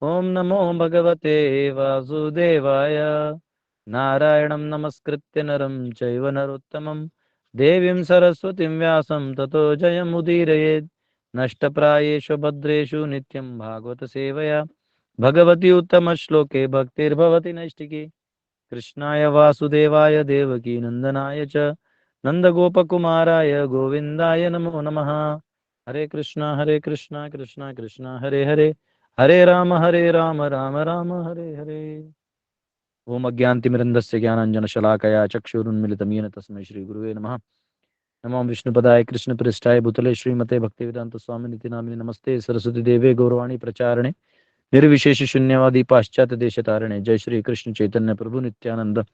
ओम नमो भगवते वासुदेवाय। नारायणं नमस्कृत्य नरं चैव नरोत्तमं देवीं सरस्वतीं व्यासं ततो जयमुदीरयेत्। नष्टप्रायेषु भद्रेषु नित्यं भागवत सेवया भगवती उत्तमश्लोके भक्तिर्भवति नैष्टिकी। कृष्णाय वासुदेवाय देवकी नंदनाय च नंदगोपकुमाराय गोविन्दाय नमो नमः। हरे कृष्णा कृष्णा कृष्णा हरे हरे, हरे राम राम राम हरे हरे। ओम अज्ञानतिमिरन्धस्य ज्ञानाञ्जनशलाकया चक्षुरुन्मिलितं येन तस्मै श्रीगुरुवे नमः। नमो विष्णुपदाय कृष्णप्रेष्ठाय भूतले श्रीमते भक्तिवेदान्तस्वामिनिति नामिने नमस्ते सरस्वती देवे गौरवाणी प्रचारणे निर्विशेष शून्यवादी पाश्चात्य देश तारणे। जय श्री कृष्ण चैतन्य प्रभु नित्यानंद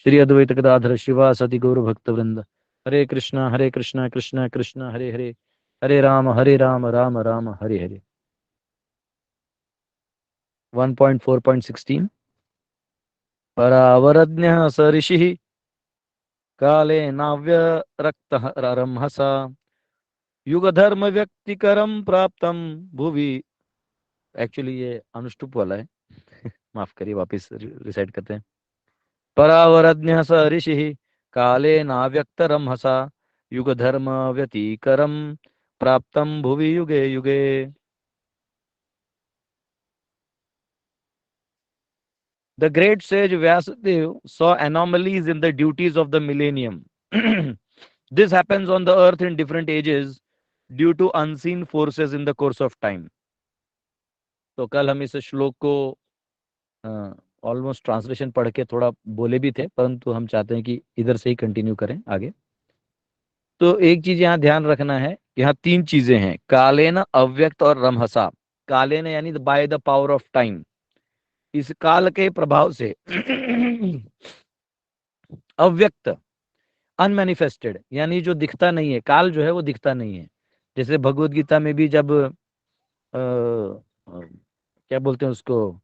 श्री अद्वैत गदाधर शिवासति गौर भक्त वृंद। हरे कृष्णा कृष्णा कृष्णा हरे हरे, हरे राम राम राम हरे हरे। 1.4.16 परावरज्ञः स ऋषिः काले नाव्यरक्तः ररंहसा युगधर्म व्यक्तिकरम प्राप्तम भुवि। एक्चुअली ये अनुष्टुप वाला है माफ करिए, वापस रिसाइट करते हैं। परावरज्ञः स ऋषिः काले नाव्यक्तरंहसा युगधर्म व्यतिकरम प्राप्तम भुवि युगे युगे। The great sage Vyasadeva saw anomalies in the duties of the millennium. This happens on the earth in different ages due to unseen forces in the course of time. तो कल हम इस श्लोक को ऑलमोस्ट ट्रांसलेशन पढ़ के थोड़ा बोले भी थे, परंतु हम चाहते हैं कि इधर से ही कंटिन्यू करें आगे। तो एक चीज यहाँ ध्यान रखना है, यहाँ तीन चीजें हैं, कालेन, अव्यक्त और रमहसा। कालेन यानी by the power of time, इस काल के प्रभाव से अव्यक्त, अनमैनिफेस्टेड यानी जो दिखता नहीं है, काल जो है वो दिखता नहीं है। जैसे भगवत गीता में भी जब क्या बोलते हैं उसको,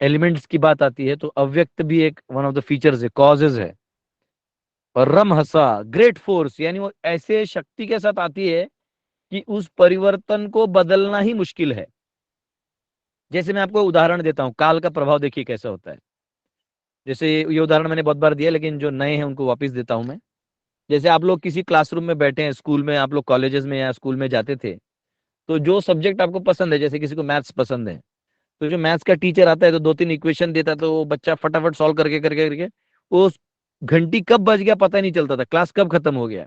एलिमेंट्स की बात आती है, तो अव्यक्त भी एक वन ऑफ द फीचर्स है, कॉजेज है। और रमहसा ग्रेट फोर्स, यानी वो ऐसे शक्ति के साथ आती है कि उस परिवर्तन को बदलना ही मुश्किल है। जैसे मैं आपको उदाहरण देता हूँ, काल का प्रभाव देखिए कैसा होता है। जैसे ये उदाहरण मैंने बहुत बार दिया, लेकिन जो नए हैं उनको वापस देता हूँ मैं। जैसे आप लोग किसी क्लासरूम में बैठे हैं, स्कूल में, आप लोग कॉलेजेस में या स्कूल में जाते थे, तो जो सब्जेक्ट आपको पसंद है, जैसे किसी को मैथ्स पसंद है, तो जो मैथ्स का टीचर आता है तो दो तीन इक्वेशन देता है, तो वो बच्चा फटाफट सॉल्व करके करके करके वो घंटी कब बज गया पता ही नहीं चलता था, क्लास कब खत्म हो गया।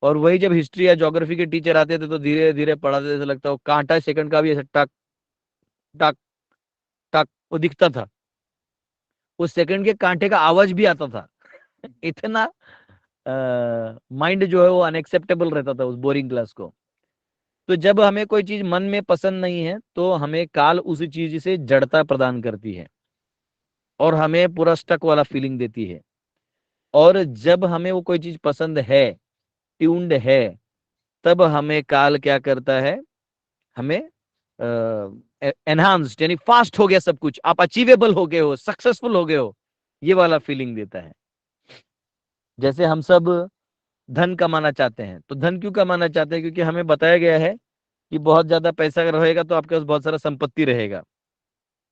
और वही जब हिस्ट्री या ज्योग्राफी के टीचर आते थे तो धीरे धीरे पढ़ाते थे, ऐसा लगता है वो कांटा सेकंड का भी ऐसा टक टक टक वो दिखता था, उस सेकंड के कांटे का आवाज भी आता था। इतना माइंड जो है वो अनएक्सेप्टेबल रहता था उस बोरिंग क्लास को। तो जब हमें कोई चीज मन में पसंद नहीं है तो हमें काल उसी चीज से जड़ता प्रदान करती है और हमें पूरा स्टक वाला फीलिंग देती है। और जब हमें वो कोई चीज पसंद है, ट्यून्ड है, तब हमें काल क्या करता है, हमें एनहांस्ड यानी फास्ट हो गया सब कुछ, आप अचीवेबल हो गए हो, सक्सेसफुल हो गए हो, ये वाला फीलिंग देता है। जैसे हम सब धन कमाना चाहते हैं, तो धन क्यों कमाना चाहते हैं? क्योंकि हमें बताया गया है कि बहुत ज्यादा पैसा अगर रहेगा तो आपके पास बहुत सारा संपत्ति रहेगा,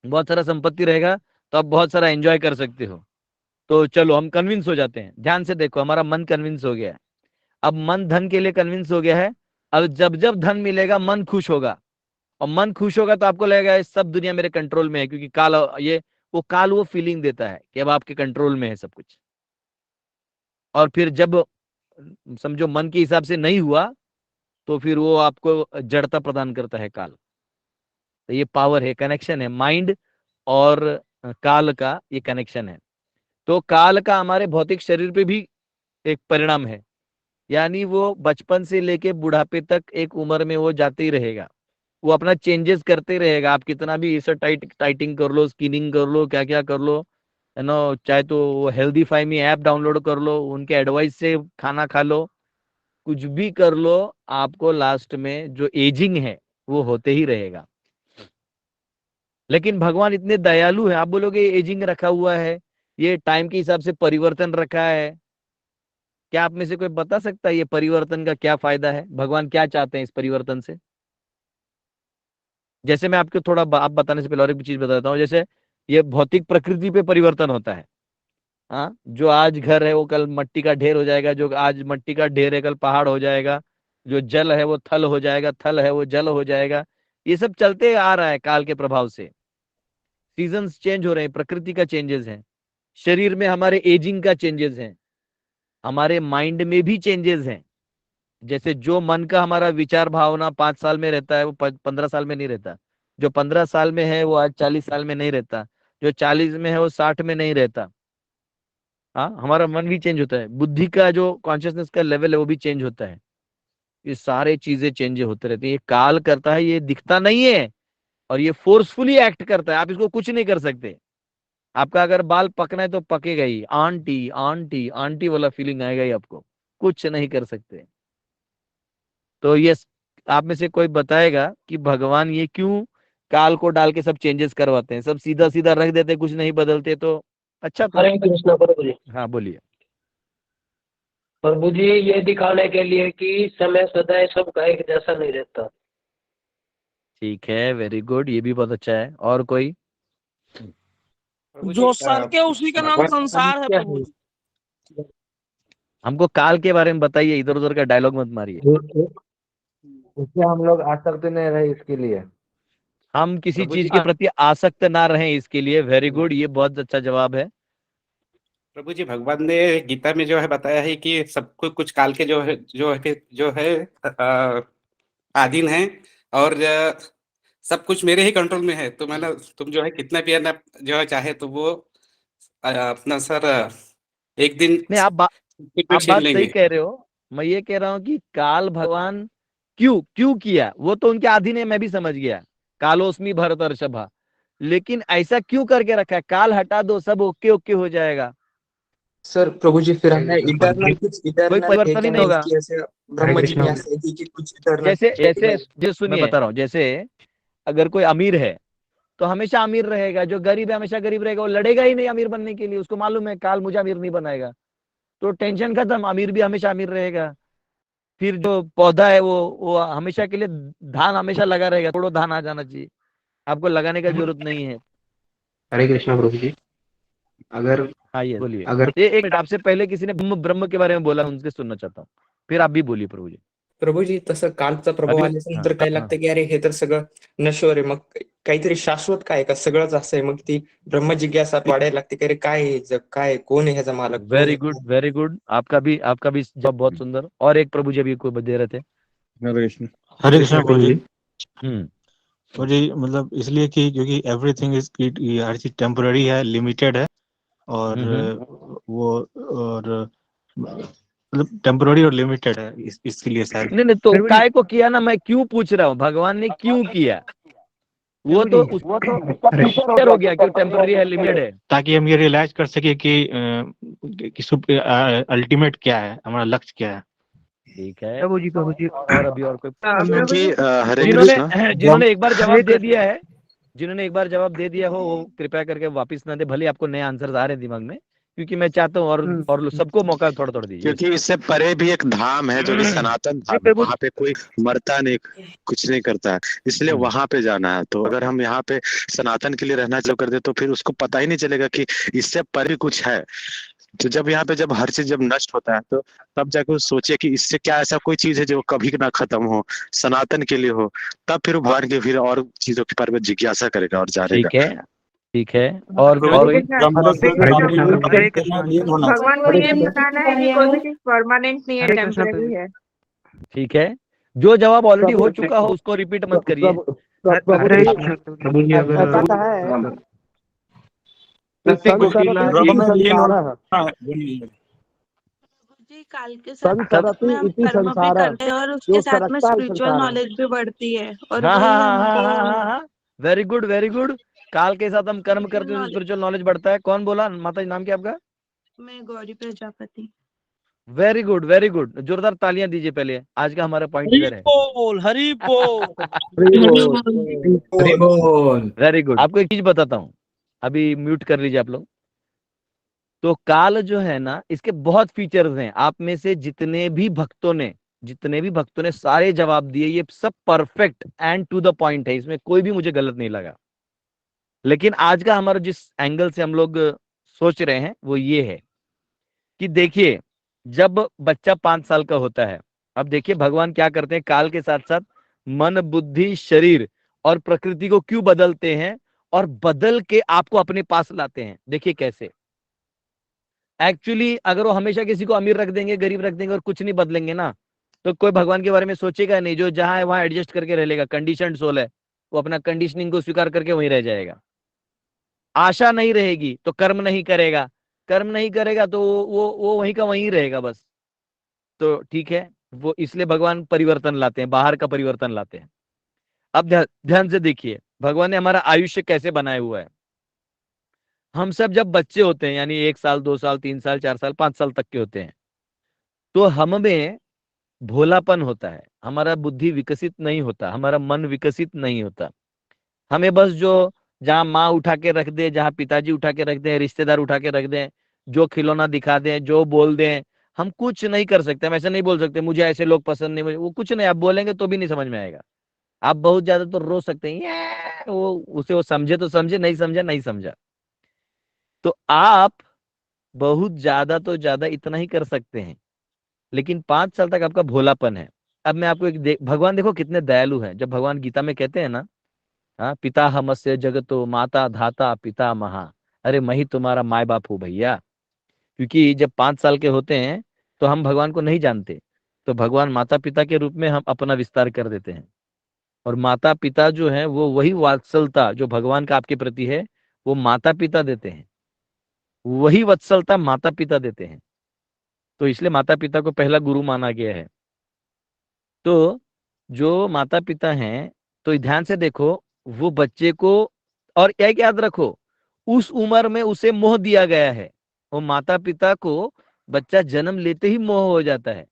बहुत सारा संपत्ति रहेगा तो आप बहुत सारा एंजॉय कर सकते हो। तो चलो हम कन्विंस हो जाते हैं, ध्यान से देखो, हमारा मन कन्विंस हो गया है। अब मन धन के लिए कन्विंस हो गया है। अब जब जब धन मिलेगा मन खुश होगा, और मन खुश होगा तो आपको लगेगा ये सब दुनिया मेरे कंट्रोल में है, क्योंकि काल ये वो काल वो फीलिंग देता है कि अब आपके कंट्रोल में है सब कुछ। और फिर जब समझो मन के हिसाब से नहीं हुआ, तो फिर वो आपको जड़ता प्रदान करता है काल। तो ये पावर है, कनेक्शन है माइंड और काल का, ये कनेक्शन है। तो काल का हमारे भौतिक शरीर पे भी एक परिणाम है, यानी वो बचपन से लेके बुढ़ापे तक एक उम्र में वो जाते ही रहेगा, वो अपना चेंजेस करते रहेगा। आप कितना भी इसे टाइटिंग कर लो, स्किनिंग कर लो, क्या क्या कर लो, है ना, चाहे तो हेल्दी फाइमी ऐप डाउनलोड कर लो, उनके एडवाइस से खाना खा लो, कुछ भी कर लो, आपको लास्ट में जो एजिंग है वो होते ही रहेगा। लेकिन भगवान इतने दयालु है, आप बोलोगे एजिंग रखा हुआ है, ये टाइम के हिसाब से परिवर्तन रखा है, क्या आप में से कोई बता सकता है ये परिवर्तन का क्या फायदा है? भगवान क्या चाहते हैं इस परिवर्तन से? जैसे मैं आपको थोड़ा आप बताने से पहले और एक चीज बताता हूँ। जैसे ये भौतिक प्रकृति पे परिवर्तन होता है। हाँ, जो आज घर है वो कल मट्टी का ढेर हो जाएगा, जो आज मट्टी का ढेर है कल पहाड़ हो जाएगा, जो जल है वो थल हो जाएगा, थल है वो जल हो जाएगा। ये सब चलते आ रहा है काल के प्रभाव से। सीजन्स चेंज हो रहे हैं, प्रकृति का चेंजेस है, शरीर में हमारे एजिंग का चेंजेस है, हमारे माइंड में भी चेंजेस हैं। जैसे जो मन का हमारा विचार भावना 5 साल में रहता है वो 15 साल में नहीं रहता। जो 15 साल में है वो आज 40 साल में नहीं रहता। जो 40 में है वो 60 में नहीं रहता। हाँ, हमारा मन भी चेंज होता है, बुद्धि का जो कॉन्शियसनेस का लेवल है वो भी चेंज होता है। ये सारे चीजें चेंज होते रहती है। ये काल करता है, ये दिखता नहीं है, और ये फोर्सफुली एक्ट करता है। आप इसको कुछ नहीं कर सकते। आपका अगर बाल पकना है तो पकेगा ही, आंटी आंटी आंटी वाला फीलिंग आएगा ही आपको, कुछ नहीं कर सकते। तो ये आप में से कोई बताएगा कि भगवान ये क्यों काल को डाल के सब चेंजेस करवाते हैं, सब सीधा सीधा रख देते, कुछ नहीं बदलते तो अच्छा था। हरे कृष्णा प्रभु जी। हाँ बोलिए। प्रभु जी ये दिखाने के लिए कि समय सदैव सबका एक जैसा नहीं रहता। ठीक है, वेरी गुड, ये भी बहुत अच्छा है। और कोई? प्रभु जी जो सर के उसी का नाम भगवान का नाम संसार है क्या प्रभु है? जी। हमको काल के बारे में बताइए, इधर उधर का डायलॉग मत मारिए। उससे हम लोग आसक्त नहीं रहे इसके लिए। हम किसी प्रभु चीज जी के प्रति आसक्त ना रहें इसके लिए। वेरी गुड, ये बहुत अच्छा जवाब है। प्रभु जी भगवान ने गीता में जो है बताया है कि सबको कुछ काल के जो है अधीन है, और सब कुछ मेरे ही कंट्रोल में है। तो मैंने तुम जो है कितना भी ना जो है चाहे तो वो अपना सर एक दिन नहीं, कुछ भी आप छीन बात सही लेंगे। कह रहे हो। मैं ये कह रहा हूँ कि काल भगवान क्यों क्यों किया, वो तो उनके अधीन है, मैं भी समझ गया। कालोस्मी भरतर्षभा, लेकिन ऐसा क्यों करके रखा है? काल हटा दो, सब ओके ओके हो जाएगा, सर प्रभु जी फिर हमें इटर्नल कुछ कोई इटर्नल है परिवर्तन ही क्या नहीं नहीं होगा। कि ऐसे ब्रह्म जिज्ञासा है कि कुछ इटर्नल जैसे है कि जैसे नहीं। जो सुनिए, मैं बता रहा हूँ, जैसे अगर कोई अमीर है तो हमेशा अमीर रहेगा, जो गरीब है हमेशा गरीब रहेगा, वो लड़ेगा ही नहीं अमीर बनने के लिए, उसको मालूम है काल मुझे अमीर नहीं बनाएगा, तो टेंशन खत्म, अमीर भी हमेशा अमीर रहेगा। फिर जो पौधा है वो हमेशा के लिए धान हमेशा लगा रहेगा, थोड़ा धान आ जाना चाहिए, आपको लगाने का जरूरत नहीं है। हरे कृष्णा प्रभु जी। अगर हाँ, ये बोलिए। अगर ये एक मिनट, आपसे पहले किसी ने ब्रह्म ब्रह्म के बारे में बोला, उनसे सुनना चाहता हूँ, फिर आप भी बोलिए प्रभू जी। प्रभू जी तसं कालचा प्रभाव हरिओम। आल्यानंतर हाँ काय हाँ, लागतं की अरे हे तर सगळं नश्वर आहे, मग काहीतरी शाश्वत काय का सगळंच असं आहे, मग ती ब्रह्म जिज्ञासा वाढायला लागते की अरे काय आहे हे जग, काय आहे? कोण आहे ह्याचा मालक, कोण वेरी आहे गुड वेरी गुड, आपका भी जवाब बहुत सुंदर। और एक प्रभु जी अभी कोई दे रहे थे। हरे कृष्ण। हरे कृष्णा प्रभु जी। हम्म। और जी मतलब इसलिए कि क्योंकि एवरीथिंग इज, हर चीज टेम्पररी है, लिमिटेड है, और वो और मतलब टेम्पररी और लिमिटेड है, इसके लिए शायद। नहीं नहीं, तो काय को किया ना, मैं क्यों पूछ रहा हूँ, भगवान ने क्यों किया, वो तो उसका फीचर हो गया, क्यों टेम्पररी है, लिमिटेड है। ताकि हम ये रियलाइज कर सके कि अल्टीमेट क्या है, हमारा लक्ष्य क्या है। ठीक है। प्रभु जी और अभी और कोई? प्रभु जी हरे जिन्होंने कृष्णा। जिन्होंने एक बार जवाब दे दिया है, जिन्होंने एक बार जवाब दे दिया हो वो कृपया करके वापस ना दे, भले आपको नए आंसर आ रहे हैं दिमाग में, क्योंकि मैं चाहता हूँ और सबको मौका थोड़ा थोड़ा दीजिए। क्योंकि इससे परे भी एक धाम है जो कि सनातन धाम है, वहां पे कोई मरता नहीं, कुछ नहीं करता है, इसलिए वहां पे जाना है। तो अगर हम यहाँ पे सनातन के लिए रहना चालू कर दे तो फिर उसको पता ही नहीं चलेगा कि इससे परे भी कुछ है। तो जब यहाँ पे जब हर चीज जब नष्ट होता है तो तब जाके वो सोचे कि इससे क्या ऐसा कोई चीज है जो कभी ना खत्म हो, सनातन के लिए हो, तब फिर वो भगवान के फिर और चीजों के बारे में जिज्ञासा करेगा और जानेगा। ठीक है, ठीक है। और कोई? भगवान को ये बताना है कि कोई भी चीज परमानेंट नहीं है, टेम्पररी है। ठीक है, जो जवाब ऑलरेडी हो चुका हो उसको रिपीट मत करिए। प्रभु जी अगर जी काल के साथ में हम कर्म भी करते हैं और उसके साथ में स्पिरिचुअल नॉलेज भी बढ़ती है, और हाँ वही हाँ हाँ हाँ हाँ हमको हाँ, वेरी गुड वेरी गुड। काल के साथ हम कर्म करते हैं, स्पिरिचुअल नॉलेज बढ़ता है। कौन बोला माता जी, नाम क्या आपका? मैं Gauri Prajapati. Very good very good, जोरदार तालियां दीजिए पहले, आज का हमारा पॉइंट इधर है। हरी बोल। हरि बोल। Very good. आपको एक चीज बताता हूँ, अभी म्यूट कर लीजिए आप लोग। तो काल जो है ना, इसके बहुत फीचर्स हैं। आप में से जितने भी भक्तों ने जितने भी भक्तों ने सारे जवाब दिए, ये सब perfect and to the point है, इसमें कोई भी मुझे गलत नहीं लगा। लेकिन आज का हमारा जिस एंगल से हम लोग सोच रहे हैं वो ये है कि देखिए, जब बच्चा 5 साल का होता है, अब देखिए भगवान क्या करते हैं, काल के साथ साथ मन, बुद्धि, शरीर और प्रकृति को क्यों बदलते हैं, और बदल के आपको अपने पास लाते हैं। देखिए कैसे, एक्चुअली अगर वो हमेशा किसी को अमीर रख देंगे, गरीब रख देंगे और कुछ नहीं बदलेंगे ना, तो कोई भगवान के बारे में सोचेगा नहीं। जो जहां है वहां एडजस्ट करके रह लेगा, कंडीशन सोल है, वो अपना कंडीशनिंग को स्वीकार करके वहीं रह जाएगा। आशा नहीं रहेगी तो कर्म नहीं करेगा, कर्म नहीं करेगा तो वो वहीं का वहीं रहेगा बस। तो ठीक है, वो इसलिए भगवान परिवर्तन लाते हैं, बाहर का परिवर्तन लाते हैं। अब ध्यान से देखिए भगवान ने हमारा आयुष्य कैसे बनाया हुआ है। हम सब जब बच्चे होते हैं, यानी 1 साल, 2 साल, 3 साल, 4 साल, 5 साल तक के होते हैं, तो हम में भोलापन होता है, हमारा बुद्धि विकसित नहीं होता, हमारा मन विकसित नहीं होता। हमें बस जो जहां माँ उठा के रख दे, जहां पिताजी उठा के रख दें, रिश्तेदार उठा के रख दें, जो खिलौना दिखा दें, जो बोल दें, हम कुछ नहीं कर सकते। हम ऐसे नहीं बोल सकते मुझे ऐसे लोग पसंद नहीं, मुझे वो कुछ नहीं, आप बोलेंगे तो भी नहीं समझ में आएगा। आप बहुत ज्यादा तो रो सकते हैं, वो उसे वो समझे तो समझे, नहीं समझा नहीं समझा। तो आप बहुत ज्यादा तो ज्यादा इतना ही कर सकते हैं, लेकिन 5 साल तक आपका भोलापन है। अब मैं आपको भगवान देखो कितने दयालु हैं। जब भगवान गीता में कहते हैं ना, हाँ, पिता हमस्य जगतो माता धाता पिता महा, अरे मैं ही तुम्हारा माय बाप हूँ भैया। क्योंकि जब 5 साल के होते हैं तो हम भगवान को नहीं जानते, तो भगवान माता पिता के रूप में हम अपना विस्तार कर देते हैं। और माता पिता जो है वो वही वात्सलता जो भगवान का आपके प्रति है, वो माता पिता देते हैं, वही वत्सलता माता पिता देते हैं। तो इसलिए माता पिता को पहला गुरु माना गया है। तो जो माता पिता हैं, तो ध्यान से देखो, वो बच्चे को, और एक याद रखो, उस उम्र में उसे मोह दिया गया है। वो माता पिता को बच्चा जन्म लेते ही मोह हो जाता है।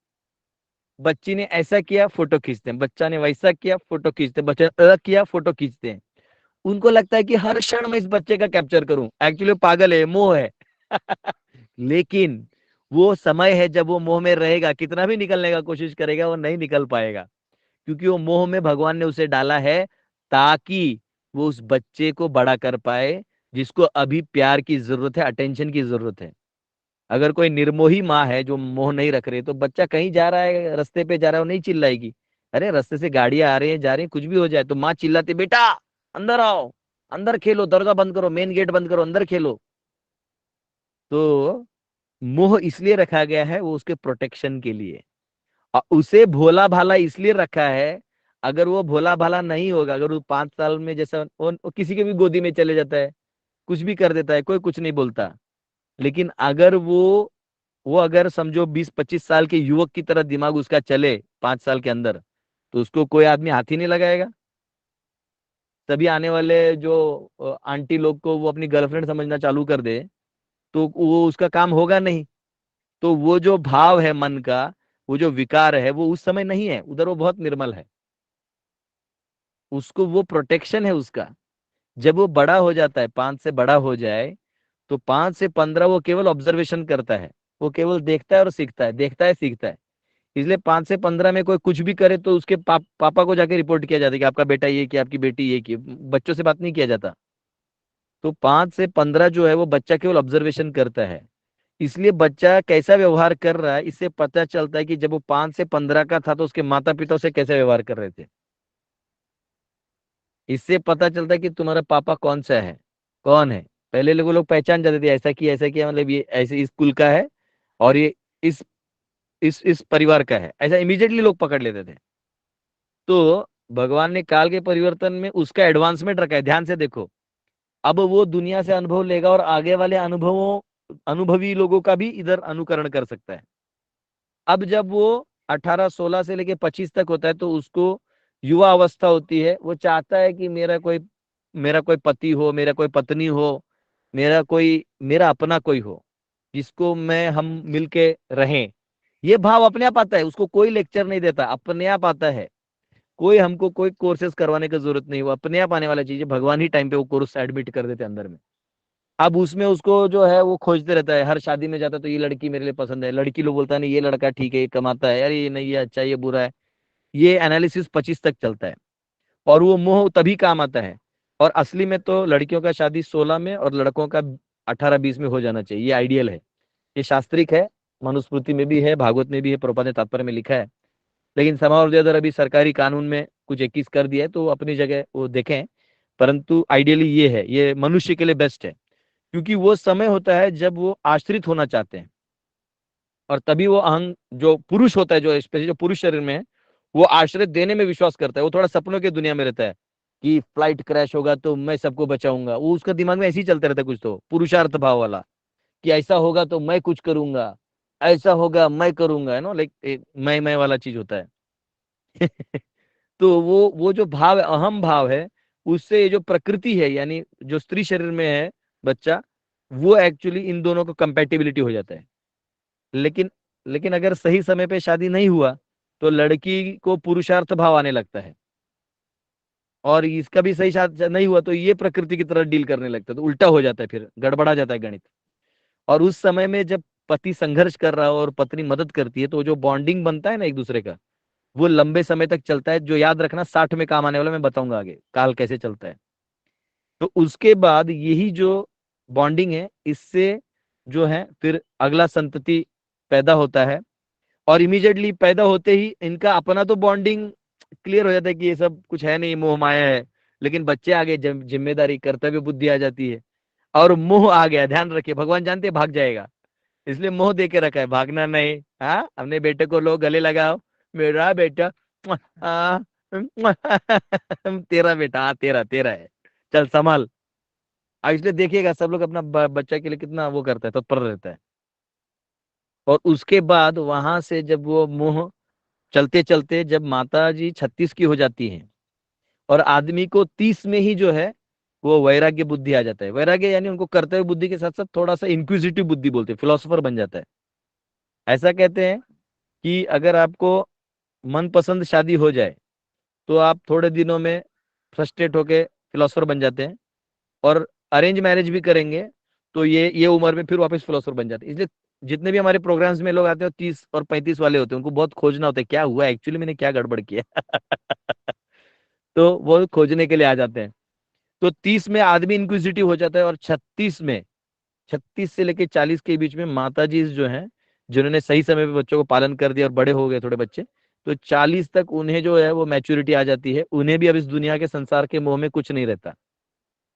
बच्ची ने ऐसा किया फोटो खींचते हैं, बच्चा ने वैसा किया फोटो खींचते हैं, बच्चा ने किया फोटो खींचते हैं। उनको लगता है कि हर क्षण में इस बच्चे का कैप्चर करूं। एक्चुअली पागल है, मोह है। लेकिन वो समय है जब वो मोह में रहेगा, कितना भी निकलने का कोशिश करेगा वो नहीं निकल पाएगा, क्योंकि वो मोह में भगवान ने उसे डाला है ताकि वो उस बच्चे को बड़ा कर पाए, जिसको अभी प्यार की जरूरत है, अटेंशन की जरूरत है। अगर कोई निर्मोही माँ है जो मोह नहीं रख रही, तो बच्चा कहीं जा रहा है, रास्ते पे जा रहा है, वो नहीं चिल्लाएगी। अरे रास्ते से गाड़ियां आ रही हैं, जा रही हैं, कुछ भी हो जाए तो माँ चिल्लाती, बेटा अंदर आओ, अंदर खेलो, दरवाजा बंद करो, मेन गेट बंद करो, अंदर खेलो। तो मोह इसलिए रखा गया है, वो उसके प्रोटेक्शन के लिए। और उसे भोला भाला इसलिए रखा है, अगर वो भोला भाला नहीं होगा, अगर वो 5 साल में जैसा वो किसी के भी गोदी में चले जाता है, कुछ भी कर देता है, कोई कुछ नहीं बोलता। लेकिन अगर वो अगर समझो 20-25 साल के युवक की तरह दिमाग उसका चले 5 साल के अंदर, तो उसको कोई आदमी हाथ ही नहीं लगाएगा। तभी आने वाले जो आंटी लोग को वो अपनी गर्लफ्रेंड समझना चालू कर दे, तो वो उसका काम होगा नहीं। तो वो जो भाव है मन का, वो जो विकार है, वो उस समय नहीं है उधर, वो बहुत निर्मल है, उसको वो प्रोटेक्शन है उसका। जब वो बड़ा हो जाता है, 5 से बड़ा हो जाए, तो 5 से 15 वो केवल ऑब्जर्वेशन करता है, वो केवल देखता है और सीखता है, देखता है सीखता है। इसलिए 5 से 15 में कोई कुछ भी करे तो उसके पापा को जाके रिपोर्ट किया जाता है कि आपका बेटा ये किया, आपकी बेटी ये की। बच्चों से बात नहीं किया जाता। तो 5 से 15 जो है वो बच्चा केवल ऑब्जर्वेशन करता है। इसलिए बच्चा कैसा व्यवहार कर रहा है, इससे पता चलता है कि जब वो 5 से 15 का था तो उसके माता पिता उसे कैसे व्यवहार कर रहे थे। इससे पता चलता है कि तुम्हारा पापा कौन सा है, कौन है। पहले लोग पहचान जाते थे, ऐसा किया मतलब ये ऐसे इस कुल का है, और ये इस इस परिवार का है, ऐसा इमीडिएटली लोग पकड़ लेते थे। तो भगवान ने काल के परिवर्तन में उसका एडवांसमेंट रखा है। ध्यान से देखो, अब वो दुनिया से अनुभव लेगा और आगे वाले अनुभवी लोगों का भी इधर अनुकरण कर सकता है। अब जब वो 18-16 से लेके 25 तक होता है, तो उसको युवा अवस्था होती है। वो चाहता है कि मेरा कोई पति हो, मेरा कोई पत्नी हो, मेरा अपना कोई हो, जिसको हम मिलके रहें। ये भाव अपने आप आता है, उसको कोई लेक्चर नहीं देता, अपने आप आता है। कोई हमको कोई कोर्सेज करवाने की जरूरत नहीं, वो अपने आप आने वाला चीज है। भगवान ही टाइम पे वो कोर्स एडमिट कर देते अंदर में। अब उसमें उसको जो है वो खोजते रहता है, हर शादी में जाता है तो ये लड़की मेरे लिए पसंद है, लड़की लोग बोलता है नहीं ये लड़का ठीक है, ये कमाता है, अरे ये नहीं, ये अच्छा है, ये बुरा है। ये एनालिसिस 25 तक चलता है, और वो मोह तभी काम आता है। और असली में तो लड़कियों का शादी 16 में और लड़कों का 18-20 में हो जाना चाहिए, ये आइडियल है, ये शास्त्रिक है, मनुस्मृति में भी है, भागवत में भी है, प्रभुपाद ने तात्पर्य में लिखा है। लेकिन समाज के अंदर अभी सरकारी कानून में कुछ 21 कर दिया है, तो अपनी जगह वो देखें, परंतु आइडियली ये है, ये मनुष्य के लिए बेस्ट है, क्योंकि वो समय होता है जब वो आश्रित होना चाहते हैं, और तभी वो अहंग जो पुरुष होता है, जो स्पेशली जो पुरुष शरीर में है, वो आश्रित देने में विश्वास करता है, वो थोड़ा सपनों की दुनिया में रहता है कि फ्लाइट क्रैश होगा तो मैं सबको बचाऊंगा, वो उसका दिमाग में ऐसे ही चलता रहता है, कुछ तो पुरुषार्थ भाव वाला, कि ऐसा होगा तो मैं कुछ करूंगा, ऐसा होगा मैं करूंगा, है ना, लाइक मैं वाला चीज होता है। तो वो जो भाव है, अहम भाव है, उससे ये जो प्रकृति है, यानी जो स्त्री शरीर में है बच्चा, वो एक्चुअली इन दोनों को कंपेटिबिलिटी हो जाता है। लेकिन लेकिन अगर सही समय पे शादी नहीं हुआ तो लड़की को पुरुषार्थ भाव आने लगता है, और इसका भी सही शादी नहीं हुआ तो ये प्रकृति की तरह डील करने लगता है, तो उल्टा हो जाता है, फिर गड़बड़ा जाता है गणित। और उस समय में जब पति संघर्ष कर रहा हो और पत्नी मदद करती है, तो जो बॉन्डिंग बनता है ना एक दूसरे का, वो लंबे समय तक चलता है, जो याद रखना 60 में काम आने वाला, मैं बताऊंगा आगे काल कैसे चलता है। तो उसके बाद यही जो बॉन्डिंग है, इससे जो है फिर अगला संतति पैदा होता है, और इमीडिएटली पैदा होते ही इनका अपना तो बॉन्डिंग क्लियर हो जाता है कि ये सब कुछ है नहीं, मोह माया है। लेकिन बच्चे आगे जिम्मेदारी कर्तव्य बुद्धि आ जाती है, और मोह आ गया, ध्यान रखिए, भगवान जानते हैं भाग जाएगा, इसलिए मोह दे के रखा है, भागना नहीं। हाँ, अपने बेटे को लो, गले लगाओ, मेरा बेटा, आ, तेरा बेटा, हाँ तेरा तेरा है, चल संभाल। इसलिए देखिएगा सब लोग अपना बच्चा के लिए कितना वो करता है, तत्पर रहता है। और उसके बाद वहां से जब वो मोह चलते चलते जब माता जी 36 की हो जाती हैं, और आदमी को 30 में ही जो है वो वैराग्य बुद्धि आ जाता है। वैराग्य यानी उनको कर्तव्य बुद्धि के साथ साथ थोड़ा सा इंक्विजिटिव बुद्धि बोलते हैं, फिलोसोफर बन जाता है। ऐसा कहते हैं कि अगर आपको मनपसंद शादी हो जाए तो आप थोड़े दिनों में फ्रस्ट्रेट होके फिलोसोफर बन जाते हैं, और अरेंज मैरिज भी करेंगे तो ये उम्र में फिर वापस फिलोसोफर बन जाते हैं। इसलिए जितने भी हमारे प्रोग्राम्स में लोग आते हैं 30 और 35 वाले होते हैं, उनको बहुत खोजना होता है क्या हुआ एक्चुअली, मैंने क्या गड़बड़ किया। तो वो खोजने के लिए आ जाते हैं। तो 30 में आदमी इंक्विजिटिव हो जाता है, और 36 से लेके 40 के बीच में माता जी जो हैं, जिन्होंने सही समय पे बच्चों को पालन कर दिया और बड़े हो गए थोड़े बच्चे, तो 40 तक उन्हें जो है वो मैच्योरिटी आ जाती है, उन्हें भी अब इस दुनिया के संसार के मोह में कुछ नहीं रहता।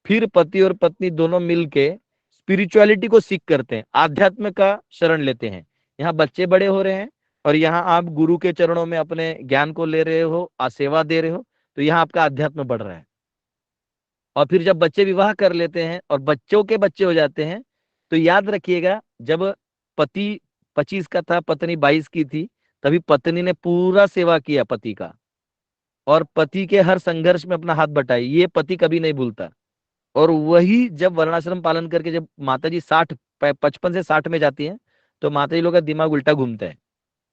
फिर पति और पत्नी दोनों मिलके स्पिरिचुअलिटी को सीख करते हैं, आध्यात्म का शरण लेते हैं। यहाँ बच्चे बड़े हो रहे हैं, और यहाँ आप गुरु के चरणों में अपने ज्ञान को ले रहे हो, सेवा दे रहे हो, तो यहाँ आपका अध्यात्म बढ़ रहा है। और फिर जब बच्चे विवाह कर लेते हैं और बच्चों के बच्चे हो जाते हैं, तो याद रखिएगा, जब पति 25 का था, पत्नी 22 की थी, तभी पत्नी ने पूरा सेवा किया पति का, और पति के हर संघर्ष में अपना हाथ बटाई, ये पति कभी नहीं भूलता। और वही जब वर्णाश्रम पालन करके जब माता जी 55 से 60 में जाती हैं, तो माता जी लोग का दिमाग उल्टा घूमता है।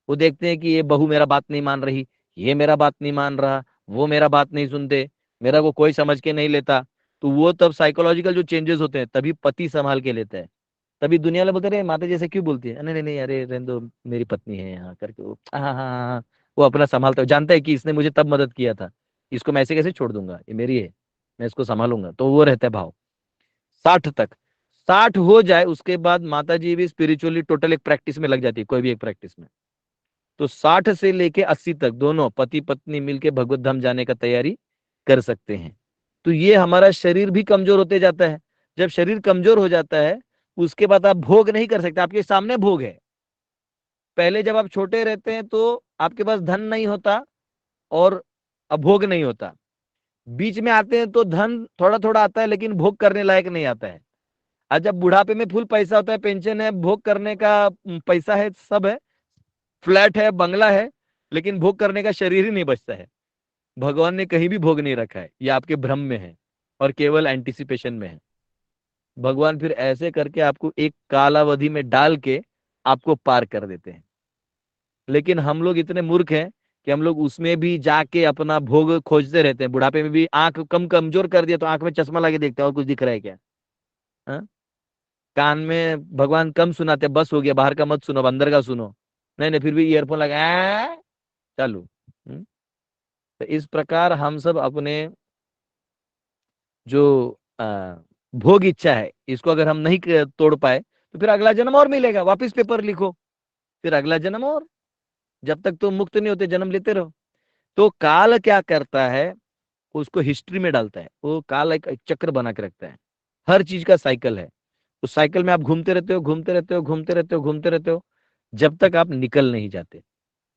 वो देखते हैं कि ये बहू मेरा बात नहीं मान रही, ये मेरा बात नहीं मान रहा, वो मेरा बात नहीं सुनते, मेरा को कोई समझ के नहीं लेता। तो वो तब साइकोलॉजिकल जो चेंजेस होते हैं, तभी पति संभाल के लेता है। तभी दुनिया वाले बोलते रहे माता जैसे क्यों बोलती है, नहीं नहीं नहीं, अरे रहने दो, मेरी पत्नी है यहाँ करके, वो हाँ हाँ हाँ हाँ, वो अपना संभालता है, जानता है कि इसने मुझे तब मदद किया था, इसको मैं ऐसे कैसे छोड़ दूंगा, ये मेरी है, मैं इसको संभालूंगा, तो वो रहता है भाव 60 तक। 60 हो जाए उसके बाद माता जी भी स्पिरिचुअली टोटल एक प्रैक्टिस में लग जाती है, कोई भी एक प्रैक्टिस में। तो 60 से लेके 80 तक दोनों पति पत्नी मिलके भगवत धाम जाने का तैयारी कर सकते हैं। तो ये हमारा शरीर भी कमजोर होते जाता है। जब शरीर कमजोर हो जाता है, उसके बाद आप भोग नहीं कर सकते, आपके सामने भोग है। पहले जब आप छोटे रहते हैं तो आपके पास धन नहीं होता और भोग नहीं होता, बीच में आते हैं तो धन थोड़ा थोड़ा आता है, लेकिन भोग करने लायक नहीं आता है। और जब बुढ़ापे में फुल पैसा होता है, पेंशन है, भोग करने का पैसा है, सब है, फ्लैट है, बंगला है, लेकिन भोग करने का शरीर ही नहीं बचता है। भगवान ने कहीं भी भोग नहीं रखा है, ये आपके भ्रम में है और केवल एंटिसिपेशन में है। भगवान फिर ऐसे करके आपको एक कालावधि में डाल के आपको पार कर देते हैं। लेकिन हम लोग इतने मूर्ख हैं कि हम लोग उसमें भी जाके अपना भोग खोजते रहते हैं। बुढ़ापे में भी आंख कमजोर कर दिया तो आंख में चश्मा लगा देखते हैं और कुछ दिख रहा है क्या? हाँ? कान में भगवान कम सुनाते, बस हो गया, बाहर का मत सुनो, अब अंदर का सुनो। नहीं नहीं, फिर भी ईयरफोन लगा चालू। तो इस प्रकार हम सब अपने जो भोग इच्छा है, इसको अगर हम नहीं तोड़ पाए तो फिर अगला जन्म और मिलेगा, वापिस पेपर लिखो, फिर अगला जन्म और, जब तक तुम मुक्त नहीं होते जन्म लेते रहो। तो काल क्या करता है, उसको हिस्ट्री में डालता है। वो काल एक चक्र बना के रखता है, हर चीज का साइकिल है। उस साइकिल में आप घूमते रहते हो, घूमते रहते हो, घूमते रहते हो, घूमते रहते हो, जब तक आप निकल नहीं जाते।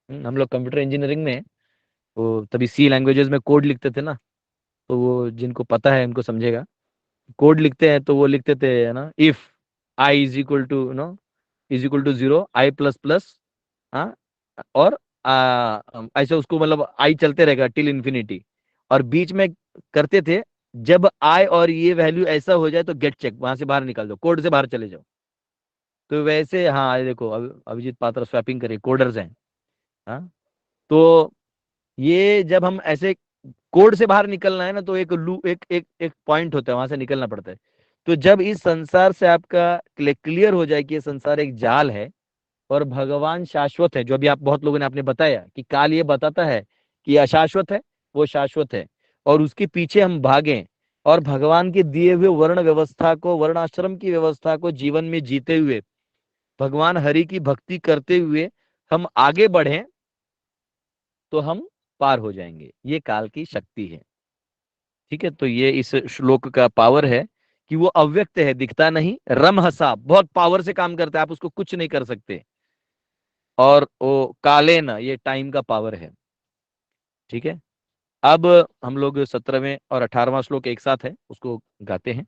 हम लोग कंप्यूटर इंजीनियरिंग में वो तभी सी लैंग्वेजेस में कोड लिखते थे ना, तो वो जिनको पता है उनको समझेगा। कोड लिखते हैं तो वो लिखते थे है ना, if I is equal to no is equal to 0, I plus plus, हाँ, और ऐसे उसको मतलब आई चलते रहेगा टिल इन्फिनिटी। और बीच में करते थे, जब आई और ये वैल्यू ऐसा हो जाए तो गेट चेक, वहां से बाहर निकल जाओ, कोड से बाहर चले जाओ। तो वैसे हाँ, ये देखो अभिजीत पात्रा स्वैपिंग करे, कोडर्स हैं। हाँ, तो ये जब हम ऐसे कोड से बाहर निकलना है ना, तो एक लू एक एक एक पॉइंट होता है, वहां से निकलना पड़ता है। तो जब इस संसार से आपका क्लियर हो जाए कि ये संसार एक जाल है और भगवान शाश्वत है, जो अभी आप बहुत लोगों ने आपने बताया कि काल ये बताता है कि अशाश्वत है, वो शाश्वत है, और उसके पीछे हम भागें और भगवान के दिए हुए वर्ण व्यवस्था को, वर्णाश्रम की व्यवस्था को जीवन में जीते हुए, भगवान हरि की भक्ति करते हुए हम आगे बढ़ें, तो हम पार हो जाएंगे। ये काल की शक्ति है। ठीक है, तो ये इस श्लोक का पावर है कि वो अव्यक्त है, दिखता नहीं, रमहसा, बहुत पावर से काम करता है, आप उसको कुछ नहीं कर सकते। और वो काले न, ये टाइम का पावर है। ठीक है, अब हम लोग 17वें और 18वां श्लोक एक साथ है, उसको गाते हैं।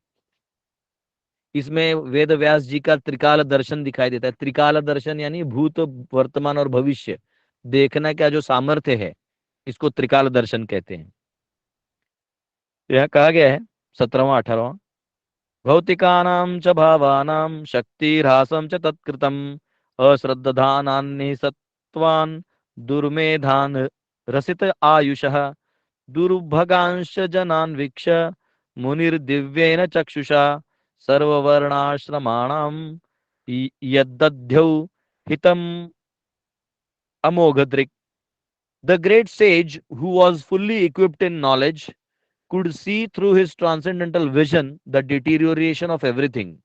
इसमें वेद व्यास जी का त्रिकाल दर्शन दिखाई देता है। त्रिकाल दर्शन यानी भूत, वर्तमान और भविष्य देखना का जो सामर्थ्य है, इसको त्रिकाल दर्शन कहते हैं। तो यहाँ कहा गया है 17वां 18वां, भौतिकानां च भावानां शक्तिर्हासं च तत्कृतम् अश्रद्धानान्नि सत्त्वान् दुर्मेधान् रसित आयुषः दुर्भगांश जनान् वीक्ष मुनिर्दिव्येन चक्षुषा सर्ववर्णाश्रमाणां यद्दध्यौ हितम् अमोघदृक्। The great sage, who was fully equipped in knowledge, could see through his transcendental vision the deterioration of everything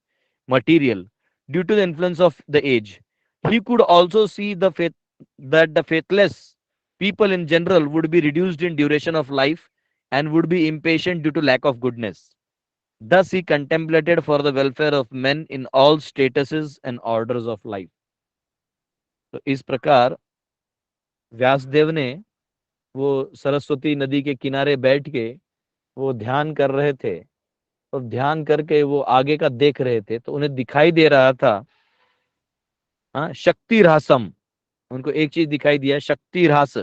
material due to the influence of the age. He could also see that the faithless people in general would be reduced in duration of life and would be impatient due to lack of goodness. Thus, he contemplated for the welfare of men in all statuses and orders of life. तो इस प्रकार व्यासदेव ने वो सरस्वती नदी के किनारे बैठ के वो ध्यान कर रहे थे, और ध्यान करके वो आगे का देख रहे थे, तो उन्हें दिखाई दे रहा था, हाँ, शक्ति रासम। उनको एक चीज दिखाई दिया, शक्ति रास,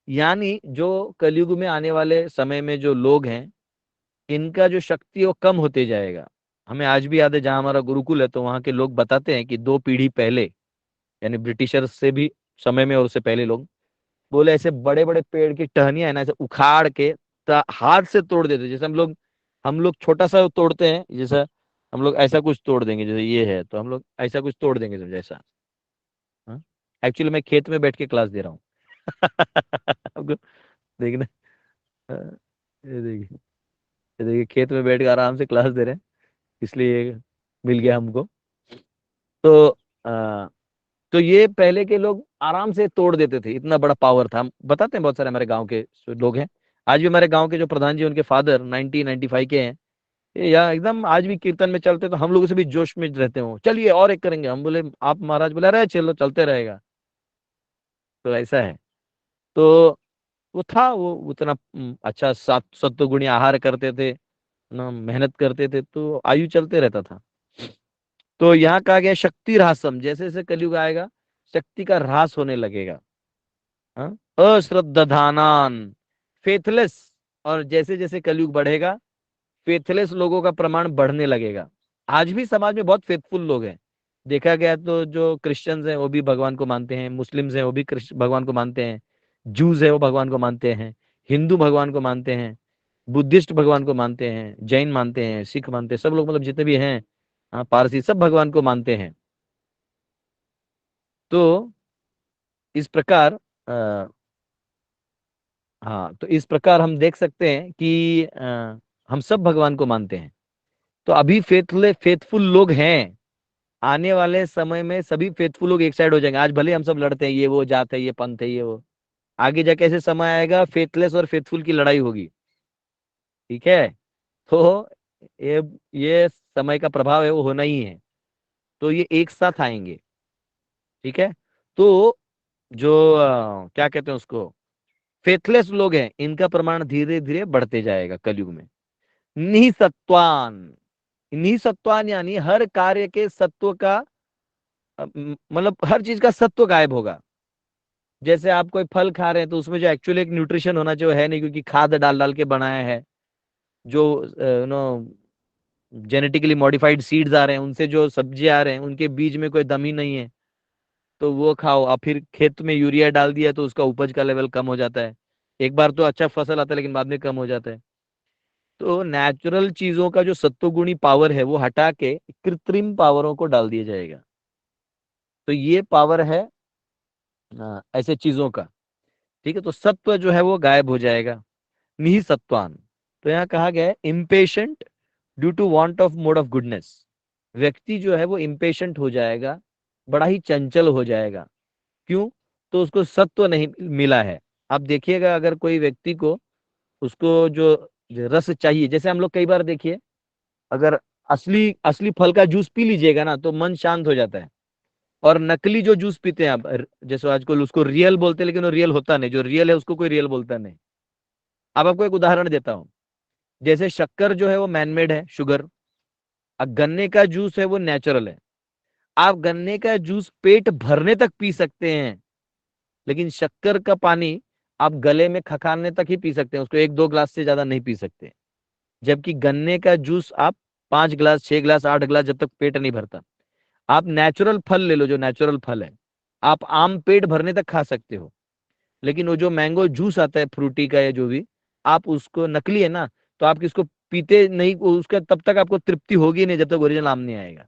यानी जो कलयुग में आने वाले समय में जो लोग हैं, इनका जो शक्ति वो कम होते जाएगा। हमें आज भी याद है, जहां हमारा गुरुकुल है, तो वहां के लोग बताते हैं कि 2 पीढ़ी पहले, यानी ब्रिटिशर्स से भी समय में और उससे पहले लोग बोले, ऐसे बड़े बड़े पेड़ की टहनियां है ना, ऐसे उखाड़ के हाथ से तोड़ देते। जैसे हम लोग छोटा सा तोड़ते हैं, जैसा हम लोग ऐसा कुछ तोड़ देंगे, जैसे ये है तो हम लोग ऐसा कुछ तोड़ देंगे, समझे ऐसा। एक्चुअली मैं खेत में बैठ के क्लास दे रहा हूँ। आपको देखना, ये देखिए, ये देखिए, खेत में बैठ के आराम से क्लास दे रहे हैं, इसलिए मिल गया हमको। तो तो ये पहले के लोग आराम से तोड़ देते थे, इतना बड़ा पावर था। हम बताते हैं, बहुत सारे हमारे गांव के लोग हैं, आज भी हमारे गांव के जो प्रधान जी, उनके फादर 1995 के हैं, ये या एकदम आज भी कीर्तन में चलते, तो हम लोगों से भी जोश में रहते हो, चलिए और एक करेंगे। हम बोले, आप महाराज बोले, अरे चलो चलते रहेगा। तो ऐसा है। तो वो था, वो उतना अच्छा सत्वगुणी आहार करते थे ना, मेहनत करते थे, तो आयु चलते रहता था। तो यहाँ कहा गया शक्ति ह्रासम, जैसे जैसे कलयुग आएगा शक्ति का ह्रास होने लगेगा। अश्रद्धानान, फेथलेस, और जैसे जैसे कलयुग बढ़ेगा फेथलेस लोगों का प्रमाण बढ़ने लगेगा। आज भी समाज में बहुत फेथफुल लोग हैं, देखा गया तो जो क्रिश्चियंस हैं वो भी भगवान को मानते हैं, मुस्लिम्स हैं वो भी भगवान को मानते हैं, जूस है वो भगवान को मानते हैं, हिंदू भगवान को मानते हैं, बुद्धिस्ट भगवान को मानते हैं, जैन मानते हैं, सिख मानते हैं, सब लोग मतलब जितने भी हैं हाँ, पारसी सब भगवान को मानते हैं। तो इस प्रकार हाँ, तो इस प्रकार हम देख सकते हैं कि हम सब भगवान को मानते हैं। तो अभी फेथफुल लोग हैं, आने वाले समय में सभी फेथफुल लोग एक साइड हो जाएंगे। आज भले हम सब लड़ते हैं, ये वो जात है, ये पंथ है, ये वो, आगे जाके ऐसे समय आएगा फेथलेस और फेथफुल की लड़ाई होगी। ठीक है, तो ये ये समय का प्रभाव है, वो होना ही है। तो ये एक साथ आएंगे। ठीक है, तो जो क्या कहते हैं उसको, फेथलेस लोग हैं, इनका प्रमाण धीरे धीरे बढ़ते जाएगा कलयुग में। निसत्वान, निसत्वान यानी हर कार्य के सत्व का मतलब हर चीज का सत्व गायब होगा। जैसे आप कोई फल खा रहे हैं तो उसमें जो एक्चुअली एक न्यूट्रिशन होना चाहिए वो है नहीं, क्योंकि खाद डाल डाल के बनाया है। जो नो जेनेटिकली मॉडिफाइड सीड्स आ रहे हैं, उनसे जो सब्जी आ रहे हैं, उनके बीज में कोई दम ही नहीं है, तो वो खाओ। अब फिर खेत में यूरिया डाल दिया तो उसका उपज का लेवल कम हो जाता है। एक बार तो अच्छा फसल आता है लेकिन बाद में कम हो जाता है। तो नेचुरल चीजों का जो सत्वगुणी पावर है वो हटा के कृत्रिम पावरों को डाल दिया जाएगा। तो ये पावर है ऐसे चीजों का। ठीक है, तो सत्व जो है वो गायब हो जाएगा। निसत्वान, तो यहाँ कहा गया है impatient due to want of mode of goodness. व्यक्ति जो है वो इम्पेशेंट हो जाएगा, बड़ा ही चंचल हो जाएगा। क्यों? तो उसको सत्व नहीं मिला है। आप देखिएगा, अगर कोई व्यक्ति को उसको जो रस चाहिए, जैसे हम लोग कई बार देखिए, अगर असली असली फल का जूस पी लीजिएगा ना तो मन शांत हो जाता है। और नकली जो जूस पीते हैं आप, जैसे आजकल उसको रियल बोलते हैं, लेकिन वो रियल होता नहीं। जो रियल है उसको कोई रियल बोलता नहीं। अब आपको एक उदाहरण देता हूँ। जैसे शक्कर जो है वो मैनमेड है, शुगर। अब गन्ने का जूस है वो नेचुरल है। आप गन्ने का जूस पेट भरने तक पी सकते हैं, लेकिन शक्कर का पानी आप गले में खखाने तक ही पी सकते हैं, उसको 1-2 ग्लास से ज्यादा नहीं पी सकते। जबकि गन्ने का जूस आप 5 ग्लास, 6 ग्लास, 8 ग्लास, जब तक पेट नहीं भरता। आप नेचुरल फल ले लो, जो नेचुरल फल है, आप आम पेट भरने तक खा सकते हो। लेकिन वो जो मैंगो जूस आता है फ्रूटी का या जो भी, आप उसको, नकली है ना, तो आप किसको पीते नहीं, उसका तब तक आपको तृप्ति होगी नहीं जब तक ओरिजिनल आम नहीं आएगा।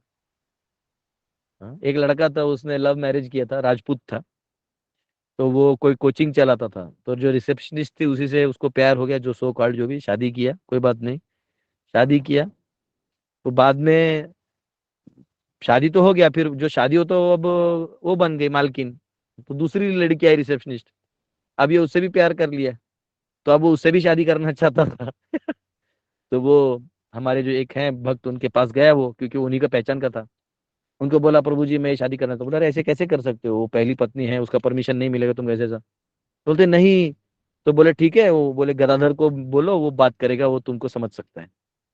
हाँ? एक लड़का था, उसने लव मैरिज किया था, राजपूत था। तो वो कोई कोचिंग चलाता था, तो जो रिसेप्शनिस्ट थी उसी से उसको प्यार हो गया, जो सो कॉल्ड जो भी, शादी किया, कोई बात नहीं, शादी किया। तो बाद में शादी तो हो गया, फिर जो शादी हो तो अब वो बन गई मालकिन। तो दूसरी लड़की आई रिसेप्शनिस्ट, अब ये उससे भी प्यार कर लिया, तो अब वो उससे भी शादी करना चाहता था। तो वो हमारे जो एक हैं भक्त, उनके पास गया वो, क्योंकि उन्हीं का पहचान का था। उनको बोला, प्रभु जी मैं शादी करना, तो बोला, अरे ऐसे कैसे कर सकते हो, वो पहली पत्नी है, उसका परमिशन नहीं मिलेगा, तुम कैसे ऐसा। बोलते नहीं। तो बोले ठीक है, वो बोले गदाधर को बोलो, वो बात करेगा, वो तुमको समझ सकता है।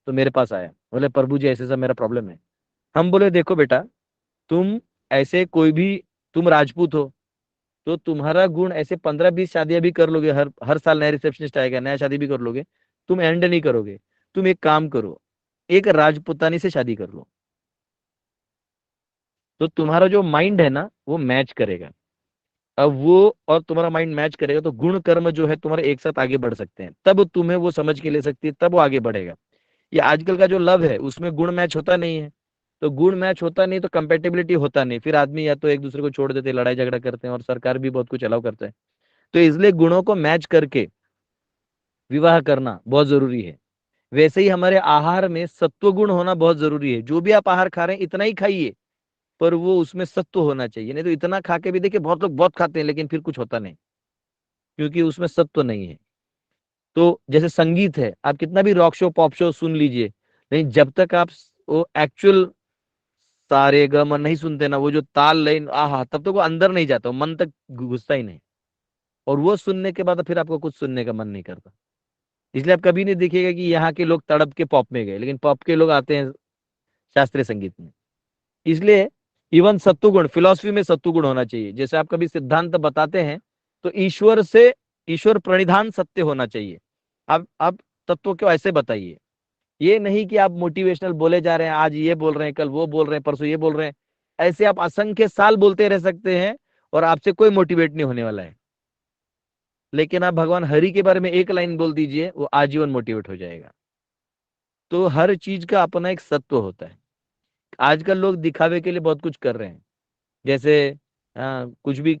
तो मेरे पास आया, बोले प्रभु जी ऐसे ऐसा मेरा प्रॉब्लम है। हम बोले देखो बेटा, तुम ऐसे कोई भी, तुम राजपूत हो, तो तुम्हारा गुण ऐसे 15-20 शादियां भी कर लोगे, हर हर साल नया रिसेप्शनिस्ट आएगा, नया शादी भी कर लोगे, तुम एंड नहीं करोगे। तुम एक काम करो, एक राजपुतानी से शादी कर लो, तो तुम्हारा जो माइंड है ना वो मैच करेगा। अब वो और तुम्हारा माइंड मैच करेगा तो गुण कर्म जो है तुम्हारे एक साथ आगे बढ़ सकते हैं, तब तुम्हें वो समझ के ले सकती है, तब वो आगे बढ़ेगा। ये आजकल का जो लव है उसमें गुण मैच होता नहीं है। तो गुण मैच होता नहीं तो कंपेटेबिलिटी होता नहीं, फिर आदमी या तो एक दूसरे को छोड़ देते, लड़ाई झगड़ा करते हैं, और सरकार भी बहुत कुछ अलाउ करता है। तो इसलिए गुणों को मैच करके विवाह करना बहुत जरूरी है। वैसे ही हमारे आहार में सत्व गुण होना बहुत जरूरी है। जो भी आप आहार खा रहे हैं इतना ही खाइए, पर वो उसमें सत्व होना चाहिए। नहीं तो इतना खा के भी देखिए, बहुत लोग बहुत खाते हैं लेकिन फिर कुछ होता नहीं, क्योंकि उसमें सत्व नहीं है। तो जैसे संगीत है, आप कितना भी रॉक शो पॉप शो सुन लीजिए, लेकिन जब तक आप वो एक्चुअल सारे गम नहीं सुनते ना, वो जो ताल लाइन, आहा, तब तक वो अंदर नहीं जाता, वो मन तक घुसता ही नहीं। और वो सुनने के बाद फिर आपको कुछ सुनने का मन नहीं करता। इसलिए आप कभी नहीं देखिएगा कि यहाँ के लोग तड़प के पॉप में गए, लेकिन पॉप के लोग आते हैं शास्त्रीय संगीत में। इसलिए इवन सत्वगुण, फिलॉसफी में सत्वगुण होना चाहिए। जैसे आप कभी सिद्धांत बताते हैं तो ईश्वर से, ईश्वर प्रणिधान सत्य होना चाहिए। आप तत्व को ऐसे बताइए, ये नहीं कि आप मोटिवेशनल बोले जा रहे हैं, आज ये बोल रहे हैं, कल वो बोल रहे हैं, परसों ये बोल रहे हैं। ऐसे आप असंख्य साल बोलते रह सकते हैं और आपसे कोई मोटिवेट नहीं होने वाला है। लेकिन आप भगवान हरि के बारे में एक लाइन बोल दीजिए, वो आजीवन मोटिवेट हो जाएगा। तो हर चीज का अपना एक सत्व होता है। आजकल लोग दिखावे के लिए बहुत कुछ कर रहे हैं। जैसे कुछ भी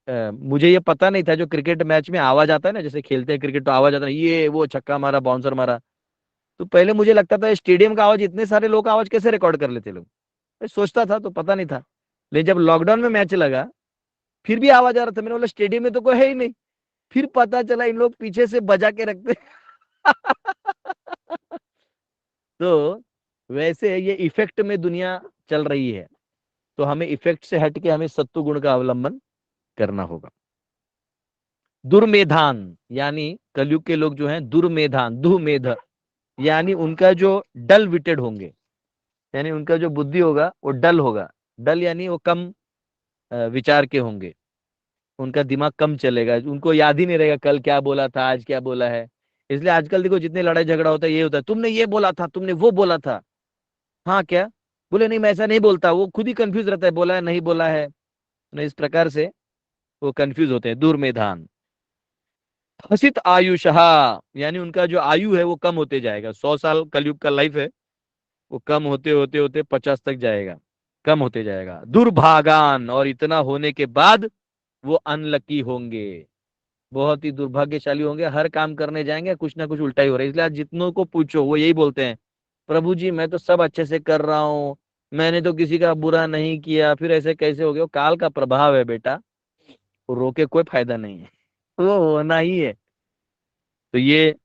मुझे ये पता नहीं था, जो क्रिकेट मैच में आवाज आता है ना, जैसे खेलते हैं क्रिकेट तो आवाज आता है, ये वो छक्का मारा, बाउंसर मारा, तो पहले मुझे लगता था स्टेडियम का आवाज, इतने सारे लोग आवाज कैसे रिकॉर्ड कर लेते लोग, मैं सोचता था, तो पता नहीं था। लेकिन जब लॉकडाउन में मैच लगा, फिर भी आवाज आ रहा था, मैंने बोला स्टेडियम में तो कोई है ही नहीं, फिर पता चला इन लोग पीछे से बजा के रखते। तो वैसे ये इफेक्ट में दुनिया चल रही है, तो हमें इफेक्ट से हट के हमें सत्व गुण का अवलंबन करना होगा। दुर्मेधान, यानी कलयुग के लोग जो हैं दुर्मेधान, दुमेध, यानी उनका जो डल विटेड होंगे, यानी उनका जो बुद्धि होगा वो डल होगा। डल यानी वो कम विचार के होंगे, उनका दिमाग कम चलेगा, उनको याद ही नहीं रहेगा कल क्या बोला था, आज क्या बोला है। इसलिए आजकल देखो जितने लड़ाई झगड़ा होता है ये होता है, तुमने ये बोला था, तुमने वो बोला था, हाँ क्या बोले, नहीं मैं ऐसा नहीं बोलता, वो खुद ही कंफ्यूज रहता है, बोला है नहीं बोला है। इस प्रकार से वो कंफ्यूज होते हैं। दुर्मेधान। हसित आयुषहा, यानी उनका जो आयु है वो कम होते जाएगा। 100 साल कलयुग का लाइफ है, वो कम होते होते होते 50 तक जाएगा, कम होते जाएगा। दुर्भागान, और इतना होने के बाद वो अनलकी होंगे, बहुत ही दुर्भाग्यशाली होंगे। हर काम करने जाएंगे कुछ ना कुछ उल्टा ही हो रहा है। इसलिए आज जितनों को पूछो वो यही बोलते हैं, प्रभु जी मैं तो सब अच्छे से कर रहा हूँ, मैंने तो किसी का बुरा नहीं किया, फिर ऐसे कैसे हो गया। वो काल का प्रभाव है बेटा, वो रोके कोई फायदा नहीं है, वो होना ही है। तो ये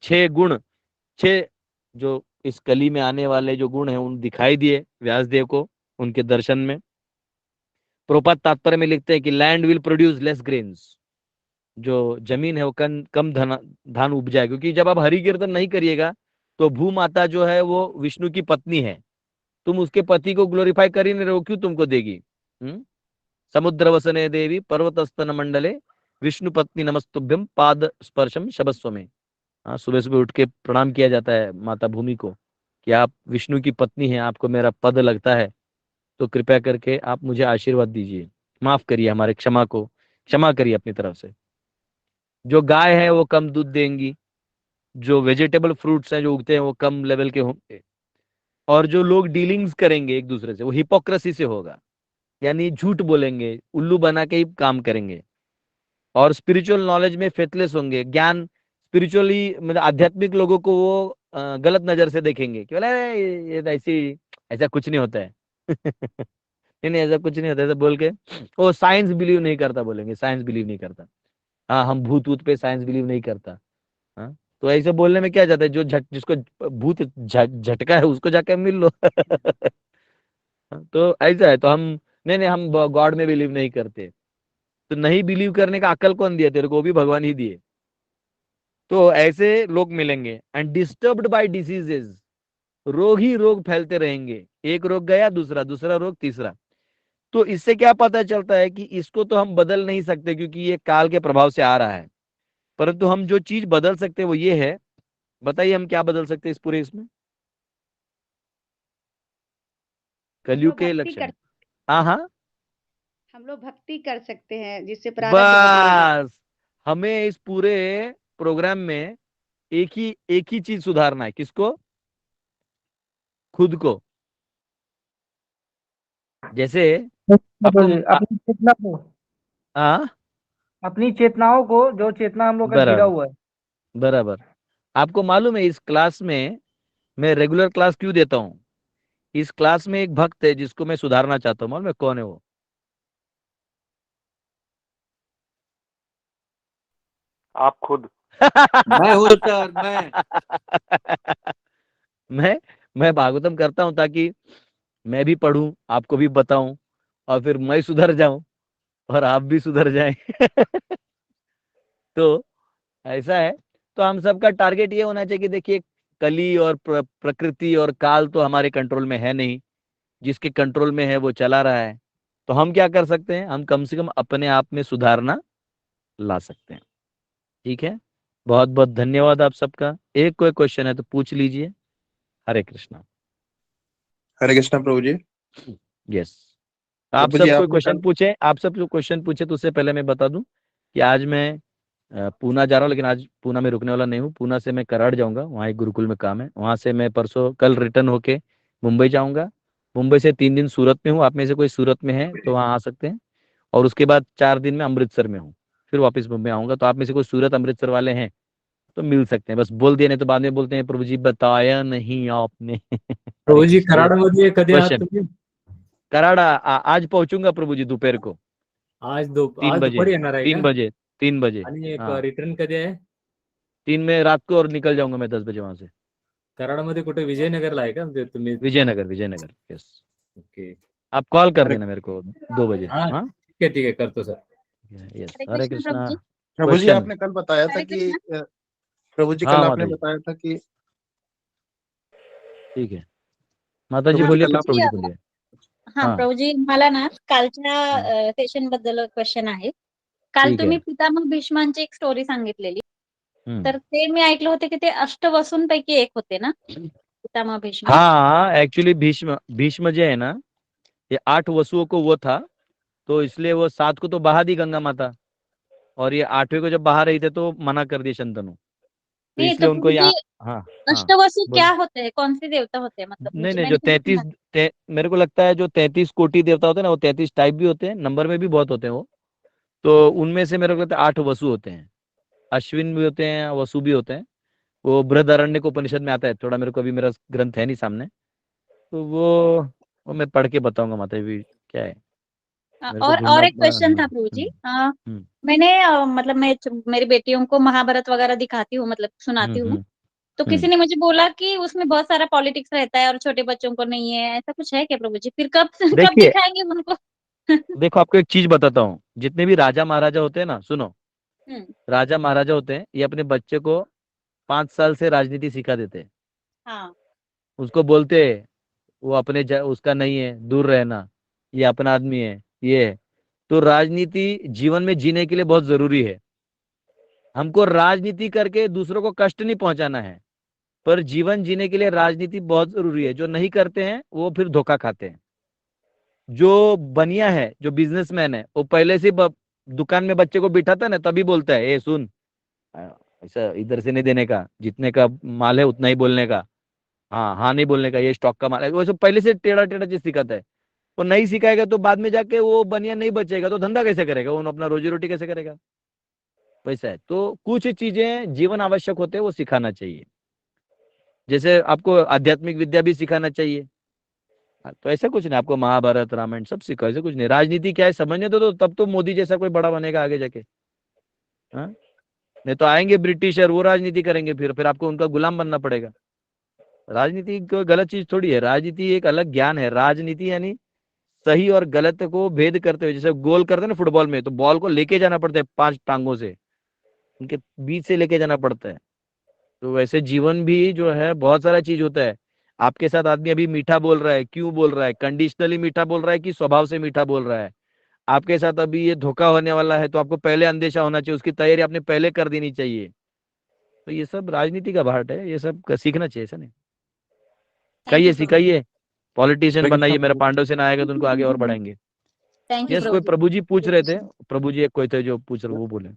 6 गुण, 6 जो इस कली में आने वाले जो गुण हैं उन दिखाई दिए व्यासदेव को उनके दर्शन में। प्रभुपाद तात्पर्य में लिखते हैं कि land will produce less grains, जो जमीन है वो कम धान उपजाए, क्योंकि जब आप हरि कीर्तन नहीं करिएगा तो भू माता जो है वो विष्णु की पत्नी है, तुम उसके पति को ग्लोरीफाई कर ही नहीं रहे हो, क्यों तुमको देगी। समुद्र वसने देवी पर्वतस्तन मंडले विष्णु पत्नी नमस्तुभ्यम पाद स्पर्शम शबस्व में। हाँ, सुबह सुबह उठ के प्रणाम किया जाता है माता भूमि को कि आप विष्णु की पत्नी हैं, आपको मेरा पद लगता है, तो कृपया करके आप मुझे आशीर्वाद दीजिए, माफ करिए, हमारे क्षमा करिए अपनी तरफ से। जो गाय है वो कम दूध देंगी, जो वेजिटेबल फ्रूट्स हैं जो उगते हैं वो कम लेवल के होंगे, और जो लोग डीलिंग्स करेंगे एक दूसरे से वो हिपोक्रेसी से होगा, यानी झूठ बोलेंगे, उल्लू बना के ही काम करेंगे, और स्पिरिचुअल नॉलेज में फेथलेस होंगे। ज्ञान स्पिरिचुअली मतलब आध्यात्मिक लोगों को वो गलत नजर से देखेंगे कि बोले ये तो ऐसा कुछ नहीं होता है। नहीं नहीं ऐसा कुछ नहीं होता, ऐसा बोल के वो साइंस बिलीव नहीं करता, बोलेंगे साइंस बिलीव नहीं करता। हाँ हम भूत वूत पे साइंस बिलीव नहीं करता। हाँ तो ऐसे बोलने में क्या जाता है, जो जिसको भूत झटका है उसको जाके मिल लो। तो ऐसा है, तो हम नहीं हम गॉड में बिलीव नहीं करते। तो नहीं बिलीव करने का अकल कौन दिया तेरे को, वो भी भगवान ही दिए। तो ऐसे लोग मिलेंगे। एंड डिस्टर्ब्ड बाय डिसीजेस, रोग ही रोग फैलते रहेंगे, एक रोग गया दूसरा, दूसरा रोग तीसरा। तो इससे क्या पता चलता है कि इसको तो हम बदल नहीं सकते क्योंकि ये काल के प्रभाव से आ रहा है, परंतु हम जो चीज बदल सकते हैं वो ये है। बताइए हम क्या बदल सकते हैं इस पूरे इसमें, कलयुग के लक्षण। हाँ हाँ हम लोग भक्ति कर सकते हैं जिससे प्रारब्ध बदलेगा। बस हमें इस पूरे प्रोग्राम में एक ही चीज सुधारना है, किसको, खुद को। जैसे आपको अपनी चेतना को, हाँ अपनी चेतनाओं को, जो चेतना हम लोग का गिरा बराबर हुआ है। बराबर। आपको मालूम है इस क्लास में मैं रेगुलर क्लास क्यों देता हूँ। इस क्लास में एक भक्त है जिसको मैं सुधारना चाहता हूँ, मालूम है कौन है वो। आप खुद। मैं हूँ सर, मैं भागवतम करता हूँ ताकि मैं भी पढ़ूं, आपको भी बताऊं, और फिर मैं सुधर जाऊं और आप भी सुधर जाएं। तो ऐसा है। तो हम सबका टारगेट ये होना चाहिए कि देखिए कली और प्रकृति और काल तो हमारे कंट्रोल में है नहीं, जिसके कंट्रोल में है वो चला रहा है। तो हम क्या कर सकते हैं, हम कम से कम अपने आप में सुधारना ला सकते हैं। ठीक है, बहुत बहुत धन्यवाद आप सबका। एक कोई क्वेश्चन है तो पूछ लीजिए। हरे कृष्णा। हरे कृष्णा प्रभु जी। यस, आप प्रभु सब जी कोई आपने क्वेश्चन पूछे, आप सब जो क्वेश्चन पूछे, तो उससे पहले मैं बता दूं कि आज मैं पूना जा रहा हूँ, लेकिन आज पूना में रुकने वाला नहीं हूँ। पूना से मैं कराड़ जाऊंगा, वहाँ एक गुरुकुल में काम है, वहां से मैं परसों कल रिटर्न होके मुंबई जाऊंगा, मुंबई से 3 दिन सूरत में हूँ, आप में से कोई सूरत में है तो वहाँ आ सकते हैं, और उसके बाद 4 दिन में अमृतसर में हूँ, फिर वापस मुंबई आऊंगा। तो आप में से कोई सूरत अमृतसर वाले हैं तो मिल सकते हैं, बस बोल दिया, नहीं तो बाद में बोलते हैं प्रभु जी बताया नहीं आपने। हरे प्रभू जी कृष्ण, ये कराडमध्ये कधी आहात क्वेश्चन। तुम्ही? कराड़ा आज पहुंचूंगा प्रभु जी दोपहर को, तीन आज बजे दुपारी येणार आहे तीन का? बजे 3 बजे। आणि हाँ, रिटर्न कधी आहे? 3 में रात को, और निकल जाऊंगा मैं 10 बजे वहां से। कराडमध्ये कुठे विजयनगरला आहे का म्हणजे तुम्ही? विजयनगर, विजयनगर, यस। ओके. आप कॉल कर अरे देना मेरे को 2 बजे। हाँ हाँ, ठीक है करतो सर. यस, हरे हरे कृष्ण प्रभु कृष्णा। जी। प्रभु जी क्वेश्चन। आपने कल बताया था हरे कि कृष्ण। प्रभु जी हाँ कल माता आपने जी, बताया था कि ठीक है, माता जी प्रभु जी बोलिए, कल फिर आप प्रभु जी बोलिए। हा हाँ, प्रभू जी, मला ना कालच्या हम्म, सेशन बद्दल क्वेश्चन आहे. काल ठीक तुम्ही है। पितामह भीष्मांची एक स्टोरी सांगितलेली, हम्म, तर ते मी ऐकलं होते की ते अष्टवसूंपैकी एक होते ना, पितामह भीष्म. हाँ, एक्चुअली भीष्म भीष्म जो है ना, ये 8 वसुओं को वो था, तो इसलिए वो 7 को तो बहा दी गंगा माता, और ये 8वें को जब बहा रही थे तो मना कर दिया शंतनु, तो नहीं तो इसलिए उनको प्रभु जी, यहाँ। हाँ, हाँ, अष्टवसु क्या बोलिए। होते हैं? कौन से देवता होते हैं? मतलब नहीं मुझे, नहीं, मैंने जो कभी सुना 33 मेरे को लगता है जो 33 कोटि देवता होते हैं ना, वो 33 टाइप भी होते हैं, नंबर में भी बहुत होते हैं वो। तो उनमें से मेरे को लगता है 8 वसु होते हैं, अश्विन भी होते हैं, वसु भी होते हैं। वो बृहदारण्यक उपनिषद में आता है, थोड़ा मेरे को अभी मेरा ग्रंथ है नहीं सामने, तो वो मैं पढ़ के बताऊंगा माता जी क्या है, मेरे को ढूंढना। और एक क्वेश्चन था प्रभु जी. हम्म, मैंने मतलब मैं मेरी बेटियों को महाभारत वगैरह दिखाती हूँ, मतलब हम्म, सुनाती हूँ, हम्म, तो किसी ने मुझे बोला कि उसमें बहुत सारा पॉलिटिक्स रहता है और छोटे बच्चों को नहीं है. ऐसा कुछ है क्या प्रभु जी? फिर कब कब देखिए, दिखाएंगे उनको? देखो आपको एक चीज बताता हूँ, जितने भी राजा महाराजा होते हैं ना, सुनो, हम्म. राजा महाराजा होते हैं, ये अपने बच्चे को 5 साल से राजनीति सिखा देते हैं। हाँ. उसको बोलते हैं वो उसका नहीं है, दूर रहना, ये अपना आदमी है, ये है। तो राजनीति जीवन में जीने के लिए बहुत जरूरी है। हमको राजनीति करके दूसरों को कष्ट नहीं पहुंचाना है, पर जीवन जीने के लिए राजनीति बहुत जरूरी है। जो नहीं करते हैं वो फिर धोखा खाते हैं। जो बनिया है, जो बिजनेसमैन है, वो पहले से दुकान में बच्चे को बिठाता है ना, तभी बोलता है, ए सुन, ऐसा इधर से नहीं देने का, जितने का माल है उतना ही बोलने का, हाँ हाँ नहीं बोलने का, ये स्टॉक का माल है। वो सब पहले से टेढ़ा टेढ़ा चीज सिखाता है। वो नहीं सिखाएगा तो बाद में जाके वो बनिया नहीं बचेगा, तो धंधा कैसे करेगा, वो अपना रोजी रोटी कैसे करेगा? वैसा है। तो कुछ चीजें जीवन आवश्यक होते हैं, वो सिखाना चाहिए। जैसे आपको आध्यात्मिक विद्या भी सिखाना चाहिए। हाँ, तो ऐसा कुछ नहीं, आपको महाभारत रामायण सब सिखाओ, ऐसा कुछ नहीं। राजनीति क्या है समझने दो, तो तब तो मोदी जैसा कोई बड़ा बनेगा आगे जाके। हाँ, नहीं तो आएंगे ब्रिटिशर, वो राजनीति करेंगे, फिर आपको उनका गुलाम बनना पड़ेगा। राजनीति कोई गलत चीज थोड़ी है, राजनीति एक अलग ज्ञान है। राजनीति यानी सही और गलत को भेद करते हुए, जैसे गोल करते हैं ना फुटबॉल में, तो बॉल को लेके जाना पड़ता है 5 टांगों से, उनके बीच से लेके जाना पड़ता है। तो वैसे जीवन भी जो है बहुत सारा चीज होता है। आपके साथ आदमी अभी मीठा बोल रहा है, क्यों बोल रहा है? कंडीशनली मीठा बोल रहा है कि स्वभाव से मीठा बोल रहा है? आपके साथ अभी ये धोखा होने वाला है, तो आपको पहले अंदेशा होना चाहिए, उसकी तैयारी आपने पहले कर देनी चाहिए। तो ये सब राजनीति का पार्ट है, ये सब सीखना चाहिए, ऐसा नहीं। थैंक कहिए, यू प्रभु. सिखाइए, पॉलिटिशियन हरे कृष्णा बनाइए। मेरा प्रभु पांडव सेना आएगा तो उनको आगे और बढ़ाएंगे। थैंक यू यस, प्रभु कोई जी. प्रभु जी पूछ रहे थे, प्रभु जी एक कोई थे जो पूछ रहे, वो बोले।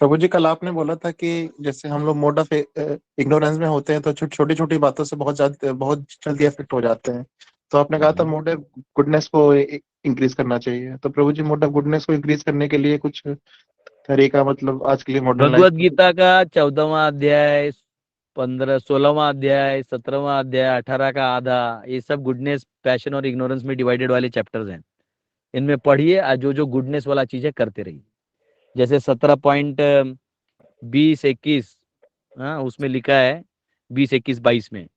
प्रभु जी कल आपने बोला था कि जैसे हम लोग मोड ऑफ इग्नोरेंस में होते हैं तो छोटी छोटी बातों से बहुत जल्दी अफेक्ट हो जाते हैं। तो आपने कहा था मोड ऑफ गुडनेस को इंक्रीज करना चाहिए। तो प्रभु जी मोड ऑफ गुडनेस को इंक्रीज करने के लिए कुछ तरीका, मतलब आज के लिए मॉडर्न लाइफ भगवत गीता का 14वां अध्याय, 16वां अध्याय, 17वां अध्याय, 18 का आधा, ये सब गुडनेस, पैशन और इग्नोरेंस में डिवाइडेड वाले चैप्टर्स हैं। इनमें पढ़िए, जो जो गुडनेस वाला चीजें करते रहिए। जैसे 17.20-21, हाँ, उसमें लिखा है 20-21-22 में,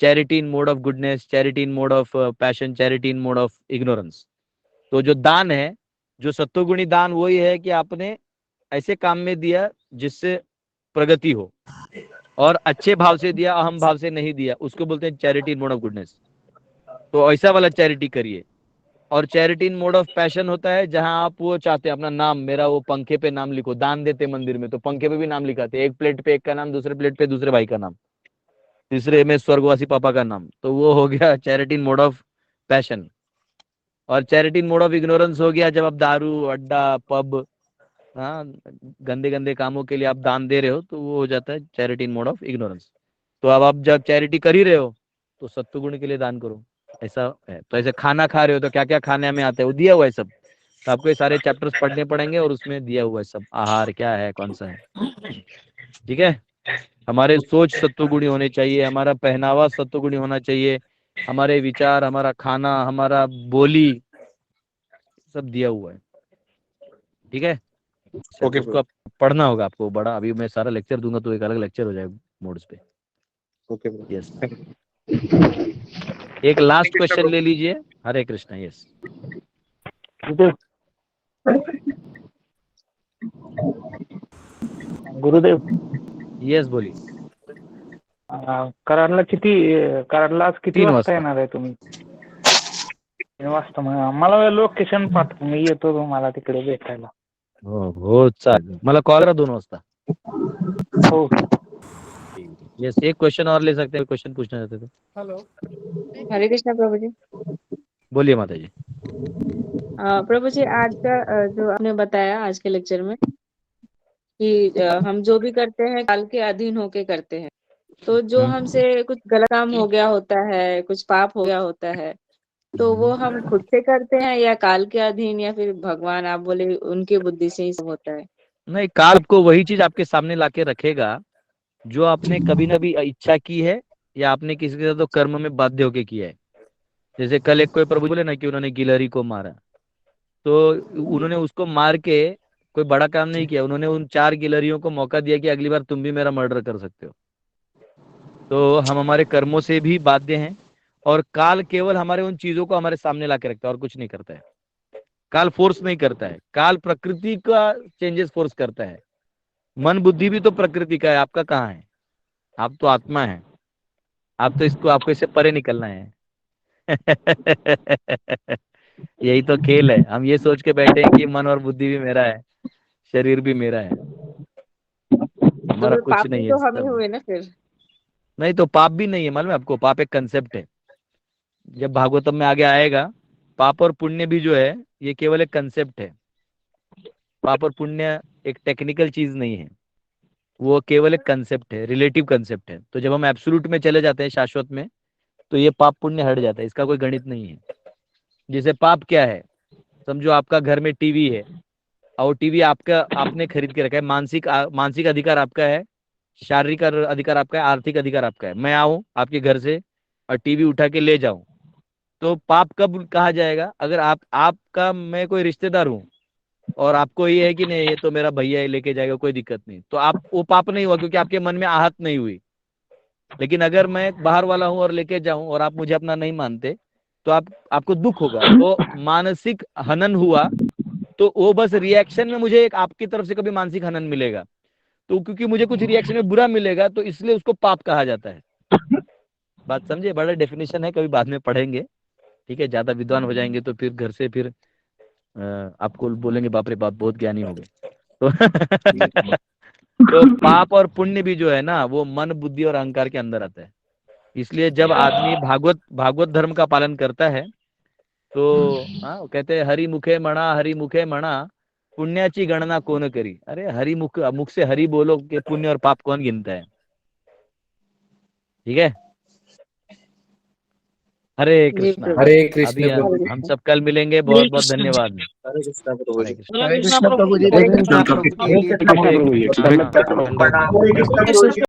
charity in mode of goodness, charity in mode of passion, charity in mode of ignorance. तो जो दान है, जो सत्वगुणी दान, वही है कि आपने ऐसे काम में दिया जिससे प्रगति हो, और अच्छे भाव से दिया, अहम भाव से नहीं दिया, उसको बोलते हैं charity in mode of goodness. तो ऐसा वाला चैरिटी करिए। और charity in mode of passion होता है जहां आप वो चाहते हैं अपना नाम, मेरा वो पंखे पे नाम लिखो। दान देते मंदिर में तो पंखे पे भी नाम लिखाते, एक प्लेट पे एक का नाम, दूसरे प्लेट पे दूसरे भाई का नाम, तीसरे में स्वर्गवासी पापा का नाम। तो वो हो गया charity in mode of passion. और charity in mode of ignorance हो गया जब आप दारू, अड्डा, पब, हाँ, गंदे गंदे कामों के लिए आप दान दे रहे हो, तो वो हो जाता है charity in mode of ignorance. तो अब आप जब चैरिटी कर ही रहे हो तो सत्वगुण के लिए दान करो। ऐसा है। तो ऐसे खाना खा रहे हो तो क्या क्या खाने में आता है वो दिया हुआ है सब, तो आपको ये सारे चैप्टर्स पढ़ने पड़ेंगे और उसमें दिया हुआ है सब, आहार क्या है कौन सा है। ठीक है, हमारे सोच सत्वगुणी होने चाहिए, हमारा पहनावा सत्वगुणी होना चाहिए, हमारे विचार, हमारा खाना, हमारा बोली, सब दिया हुआ है। ठीक है, ओके उसको आप पढ़ना होगा आपको बड़ा। अभी मैं सारा लेक्चर दूंगा तो एक अलग लेक्चर हो जाएगा मोड्स पे। ओके यस, एक लास्ट क्वेश्चन ले लीजिए। हरे कृष्णा। यस गुरुदेव, यस बोलिए। कराडला आज किती 3 वाजता वाजता. येणार आहे तुम्ही? 3 वाजता. मला लोकेशन पाठव, मी येतो तुम्हाला तिकडे भेटायला. हो चालेल, मला कॉल करा 2 वाजता. हो. यस, एक क्वेश्चन और ले सकते हैं, क्वेश्चन पूछना चाहते थे। हेलो, हरे कृष्णा प्रभु जी। बोलिए माता जी। प्रभु जी, आज का जो आपने बताया आज के लेक्चर में कि हम जो भी करते हैं काल के अधीन होके करते हैं, तो जो हमसे कुछ गलत काम हो गया होता है, कुछ पाप हो गया होता है, तो वो हम खुद से करते हैं या काल के अधीन, या फिर भगवान आप बोले उनकी बुद्धि से ही सब होता है? नहीं, काल को वही चीज आपके सामने लाके रखेगा जो आपने कभी न भी इच्छा की है या आपने किसी के साथ तो कर्म में बाध्य होके किया है। जैसे कल एक कोई प्रभु बोले ना कि उन्होंने गिलहरी को मारा, तो उन्होंने उसको मार के कोई बड़ा काम नहीं किया, उन्होंने उन 4 गिलहरियों को मौका दिया कि अगली बार तुम भी मेरा मर्डर कर सकते हो। तो हम हमारे कर्मों से भी बाध्य हैं और काल केवल हमारे उन चीजों को हमारे सामने ला के रखता है और कुछ नहीं करता है। काल फोर्स नहीं करता है, काल प्रकृति का चेंजेस फोर्स करता है। मन बुद्धि भी तो प्रकृति का है, आपका कहाँ है? आप तो आत्मा है, आप तो इसको, आपको इससे परे निकलना है। यही तो खेल है। हम ये सोच के बैठे हैं कि मन और बुद्धि भी मेरा है, शरीर भी मेरा है, हमारा तो कुछ पाप नहीं भी है। तो हम ही सब हुए ना फिर। नहीं, तो पाप भी नहीं है, मालूम है आपको? पाप एक कंसेप्ट है, जब भागवतम में आगे आएगा। पाप और पुण्य भी जो है ये केवल एक कंसेप्ट है। पाप और पुण्य एक टेक्निकल चीज नहीं है, वो केवल एक कंसेप्ट है, रिलेटिव कंसेप्ट है। तो जब हम एब्सोल्यूट में चले जाते हैं, शाश्वत में, तो ये पाप पुण्य हट जाता है, इसका कोई गणित नहीं है। जैसे पाप क्या है, समझो आपका घर में टीवी है और टीवी आपका, आपने खरीद के रखा है। मानसिक अधिकार आपका है, शारीरिक अधिकार आपका है, आर्थिक अधिकार आपका है। मैं आऊं आपके घर से और टीवी उठा के ले जाऊं, तो पाप कब कहा जाएगा? अगर आपका मैं कोई रिश्तेदार हूं और आपको ये है कि नहीं ये तो मेरा भैया है, लेके जाएगा, कोई दिक्कत नहीं, तो आप, वो पाप नहीं हुआ क्योंकि आपके मन में आहत नहीं हुई। लेकिन अगर मैं बाहर वाला हूं और लेके जाऊं और आप मुझे अपना नहीं मानते, तो आपको दुख होगा। तो मानसिक हनन हुआ, तो वो बस रिएक्शन में मुझे एक आपकी तरफ से कभी मानसिक हनन मिलेगा, तो क्योंकि मुझे कुछ रिएक्शन में बुरा मिलेगा, तो इसलिए उसको पाप कहा जाता है। बात समझे? बड़ा डेफिनेशन है, कभी बाद में पढ़ेंगे। ठीक है, ज्यादा विद्वान हो जाएंगे तो फिर घर से फिर आपको बोलेंगे बाप रे बाप बहुत ज्ञानी हो गए। तो पाप और पुण्य भी जो है ना, वो मन बुद्धि और अहंकार के अंदर आता है। इसलिए जब आदमी भागवत धर्म का पालन करता है, तो वो कहते हैं हरि मुखे मणा पुण्याची गणना कौन करी। अरे हरि मुख से हरि बोलो कि पुण्य और पाप कौन गिनता है? ठीक है, हरे कृष्णा। हरे कृष्ण अभी प्रभु जी। हम सब कल मिलेंगे, बहुत बहुत धन्यवाद। हरे कृष्णा प्रभु जी। हरे कृष्णा। हरे कृष्ण प्रभु जी। हरे कृष्णा प्रभु जी। ठीक है, हरे कृष्णा प्रभु जी। हाँ, हाँ, हाँ।